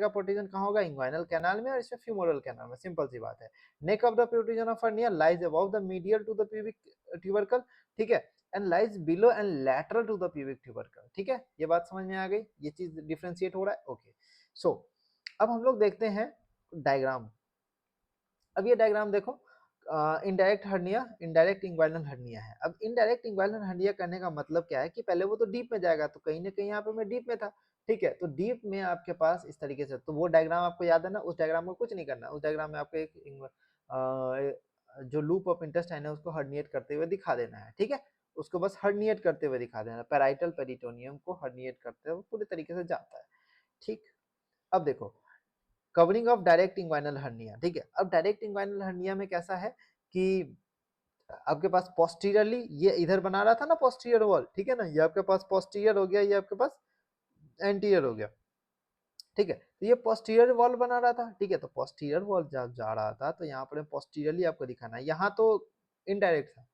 का प्रोट्रूजन कहाँ होगा, इंग्वाइनल कैनाल में, और इसमें फ्यूमोरल कैनाल में, सिंपल सी बात है। Neck of the protrusion of hernia lies above the medial to the pubic tubercle, ठीक है, and lies below and lateral to the pubic tubercle, ठीक है। ये बात समझ में आ गई, ये चीज डिफरेंशिएट हो रहा है, ओके। सो अब हम लोग देखते हैं डायग्राम। अब ये डायग्राम देखो, indirect hernia, indirect inguinal hernia है। अब इनडायरेक्ट इंग्वाइनल हर्निया करने का मतलब क्या है कि पहले वो तो डीप में जाएगा, तो कहीं ना कहीं यहाँ पे मैं डीप में था, ठीक है। तो डीप में आपके पास इस तरीके से, तो वो डायग्राम आपको याद है ना, उस डायग्राम को कुछ नहीं करना, उस डायग्राम में आपको जो लूप ऑफ इंटेस्टाइन है उसको हर्निएट करते हुए दिखा देना है, ठीक है। उसको बस हर्निएट करते हुए दिखा देना, पैराइटल पेरिटोनियम को हर्निएट करते हुए पूरे तरीके से जाता है, ठीक। अब देखो, covering of direct inguinal hernia, ठीक है। अब डायरेक्ट इंग्वाइनल हर्निया में कैसा है कि आपके पास पोस्टीरियरली ये इधर बना रहा था ना पोस्टीरियर वॉल, ठीक है ना, ये आपके पास पोस्टीरियर हो गया, ये आपके पास एंटीरियर हो गया, ठीक है। तो ये पोस्टीरियर वॉल बना रहा था, ठीक है। तो पोस्टीरियर वॉल जब जा रहा था तो यहाँ पर पोस्टीरियरली आपको दिखाना है, यहाँ तो इनडायरेक्ट था,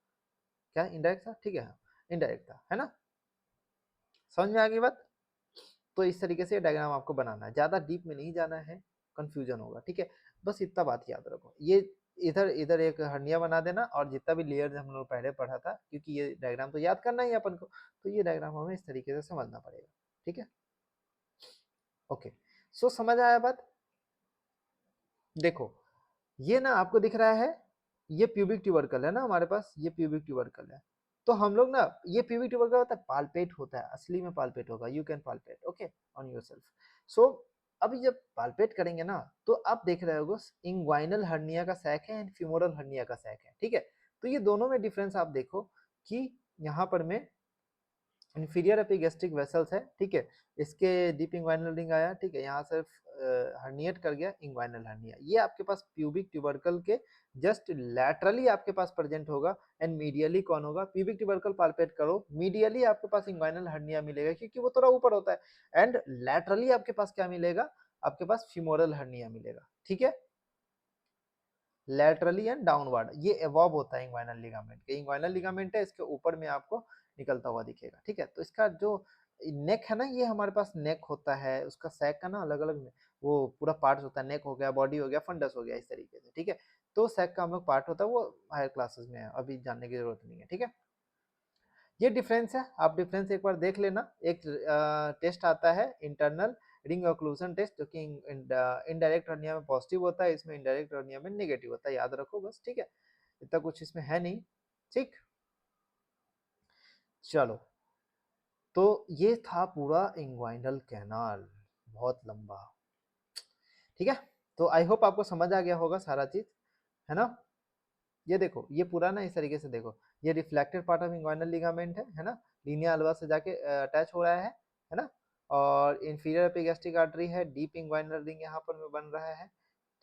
क्या इनडायरेक्ट था, ठीक है, इनडायरेक्ट था, है ना, समझ में आ गई बात। तो इस तरीके से डायग्राम आपको बनाना है, ज्यादा डीप में नहीं जाना है, कंफ्यूजन होगा, ठीक है। बस इतना बात याद रखो, ये इधर इधर एक हर्निया बना देना, और जितना भी लेयर हम लोग पहले पढ़ा था, क्योंकि ये डायग्राम तो याद करना ही अपन को, तो ये डायग्राम हमें इस तरीके से समझना पड़ेगा, ठीक है। ओके, सो समझ आया बात। देखो, ये ना आपको दिख रहा है, ये प्यूबिक ट्यूबरकल है ना हमारे पास, ये प्यूबिक ट्यूबरकल है। तो हम लोग ना, ये प्यूबिक ट्यूबरकल होता है, पालपेट होता है, असली में पालपेट होगा, you can palpate okay on yourself. So अभी जब पालपेट करेंगे ना, तो आप देख रहे हो इंग्वाइनल हर्निया का सैक है एंड फ्यूमोरल हर्निया का सैक है, ठीक है। तो ये दोनों में डिफरेंस आप देखो कि यहाँ पर में इंफीरियर एपिगैस्ट्रिक वेसल्स है, ठीक है, इसके डीप इंग्वाइनल रिंग आया, ठीक है, यहाँ से हर्निएट कर गया इंग्वाइनल हर्निया, ये आपके पास प्यूबिक ट्यूबरकल के जस्ट लैटरली आपके पास प्रेजेंट होगा, एंड मीडियली कौन होगा, प्यूबिक ट्यूबरकल पालपेट करो, मीडियली आपके पास इंग्वाइनल हर्निया मिलेगा क्योंकि वो थोड़ा ऊपर होता है, एंड लैटरली आपके पास क्या मिलेगा, आपके पास फीमोरल हर्निया मिलेगा, ठीक है। लैटरली एंड डाउनवर्ड ये एवॉब होता है इंग्वाइनल लिगामेंट के, इंग्वाइनल लिगामेंट है, इसके ऊपर में आपको निकलता हुआ दिखेगा, ठीक है। तो इसका जो नेक है ना, ये हमारे पास नेक होता है, उसका सैक का ना अलग अलग वो पूरा पार्ट होता है, नेक हो गया, बॉडी हो गया, फंडस हो गया, इस तरीके से, ठीक है। तो सैक का हम लोग पार्ट होता है, वो हायर क्लासेस में है, अभी जानने की जरूरत नहीं है, ठीक है। ये डिफरेंस है, आप डिफरेंस एक बार देख लेना। एक टेस्ट आता है इंटरनल रिंग ऑक्लूजन टेस्ट, जो कि इनडायरेक्ट हर्निया में पॉजिटिव होता है, इसमें इनडायरेक्ट हर्निया में नेगेटिव होता है, याद रखो बस, ठीक है। इतना कुछ इसमें है नहीं, ठीक। चलो, तो ये था पूरा इंग्वाइनल कैनाल, बहुत लंबा, ठीक है। तो आई होप आपको समझ आ गया होगा सारा चीज, है ना। ये देखो, ये पूरा ना इस तरीके से देखो, ये reflected part of inguinal ligament है ना, लीनिया अल्वा से जाके अटैच हो रहा है ना। और इंफीरियर एपिगैस्ट्रिक आर्टरी है, डीप इंग्वाइनल रिंग यहाँ पर में बन रहा है,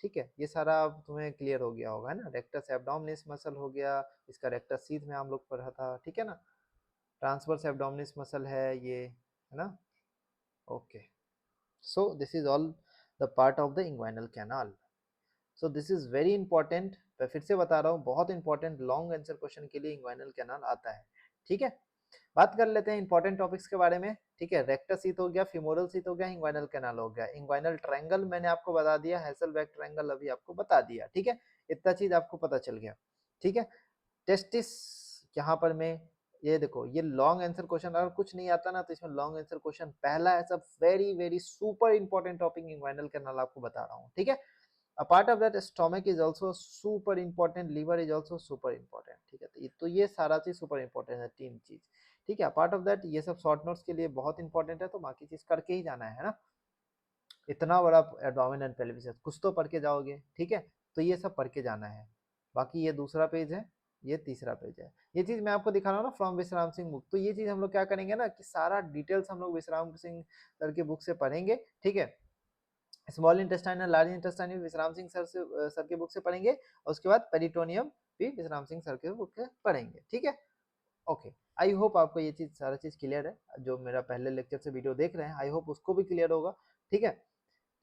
ठीक है। ये सारा अब तुम्हें क्लियर हो गया होगा, है ना। रेक्टस एब्डोमिनिस मसल हो गया, इसका रेक्टस सीथ में हम लोग पढ़ा था, ठीक है ना। ट्रांसवर्स एब्डोमिनिस मसल है ये, है ना। Okay, so this is all the part of the inguinal canal. So this is very important, मैं फिर से बता रहा हूँ, बहुत इंपॉर्टेंट लॉन्ग आंसर क्वेश्चन के लिए इंग्वाइनल कैनाल आता है, ठीक है। बात कर लेते हैं इंपॉर्टेंट टॉपिक्स के बारे में, ठीक है। रेक्टस शीथ हो गया, फिमोरल शीथ हो गया, इंग्वाइनल कैनाल हो गया, इंग्वाइनल ट्रायंगल मैंने आपको बता दिया, हैसेलबैक ट्रायंगल अभी आपको बता दिया, ठीक है। इतना चीज आपको पता चल गया, ठीक है। टेस्टिस, यहाँ पर मैं, ये देखो, ये लॉन्ग आंसर क्वेश्चन अगर कुछ नहीं आता ना, तो इसमें लॉन्ग आंसर क्वेश्चन पहला ऐसा very very super important topic inguinal canal आपको बता रहा हूँ, ठीक है। A part of that stomach is also super important, liver is also super important, ठीक है। तो ये सारा चीज सुपर इंपॉर्टेंट है, तीन चीज, ठीक है। पार्ट ऑफ दैट ये सब शॉर्ट नोट्स के लिए बहुत इंपॉर्टेंट है, तो बाकी चीज करके ही जाना है ना। इतना बड़ा एब्डोमेन एंड पेल्विस है, कुछ तो पढ़ के जाओगे, ठीक है। तो ये सब पढ़ के जाना है। बाकी ये दूसरा पेज है, ये तीसरा पेज है, ये चीज मैं आपको दिखा रहा हूँ ना फ्रॉम विश्राम सिंह बुक। तो ये चीज हम लोग क्या करेंगे ना कि सारा डिटेल्स हम लोग विश्राम सिंह सर की बुक से पढ़ेंगे, ठीक है। स्मॉल इंटेस्टाइन और लार्ज इंटेस्टाइन भी विश्राम सिंह सर के बुक से पढ़ेंगे, और उसके बाद पेरिटोनियम भी विश्राम सिंह सर के बुक से पढ़ेंगे, ठीक है। ओके, आई होप आपको ये चीज सारा चीज क्लियर है, जो मेरा पहले लेक्चर से वीडियो देख रहे हैं आई होप उसको भी क्लियर होगा, ठीक है।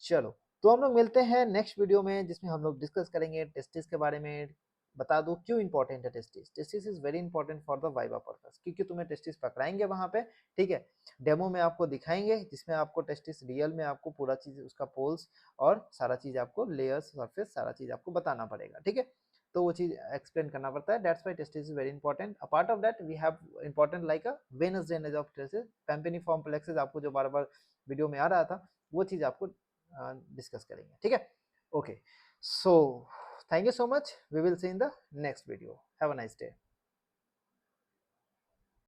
चलो, तो हम लोग मिलते हैं नेक्स्ट वीडियो में, जिसमें हम लोग डिस्कस करेंगे टेस्टिस के बारे में। बता दूं क्यों इंपॉर्टेंट है testis. Testis is very important for the viva purpose, क्योंकि तुम्हें टेस्टिस पकड़ाएंगे वहां पे, ठीक है। डेमो में आपको दिखाएंगे, जिसमें आपको टेस्टिस रियल में आपको पूरा चीज उसका पोल्स और सारा चीज आपको लेयर्स सरफेस सारा चीज आपको बताना पड़ेगा, ठीक है। तो वो चीज एक्सप्लेन करना पड़ता है, that's why testis is very important. Apart of that we have important like a venous drainage of testis, pampiniform plexus, आपको जो बार बार वीडियो में आ रहा था, वो चीज आपको डिस्कस करेंगे, ठीक है। Okay, so thank you so much, we will see in the next video, have a nice day.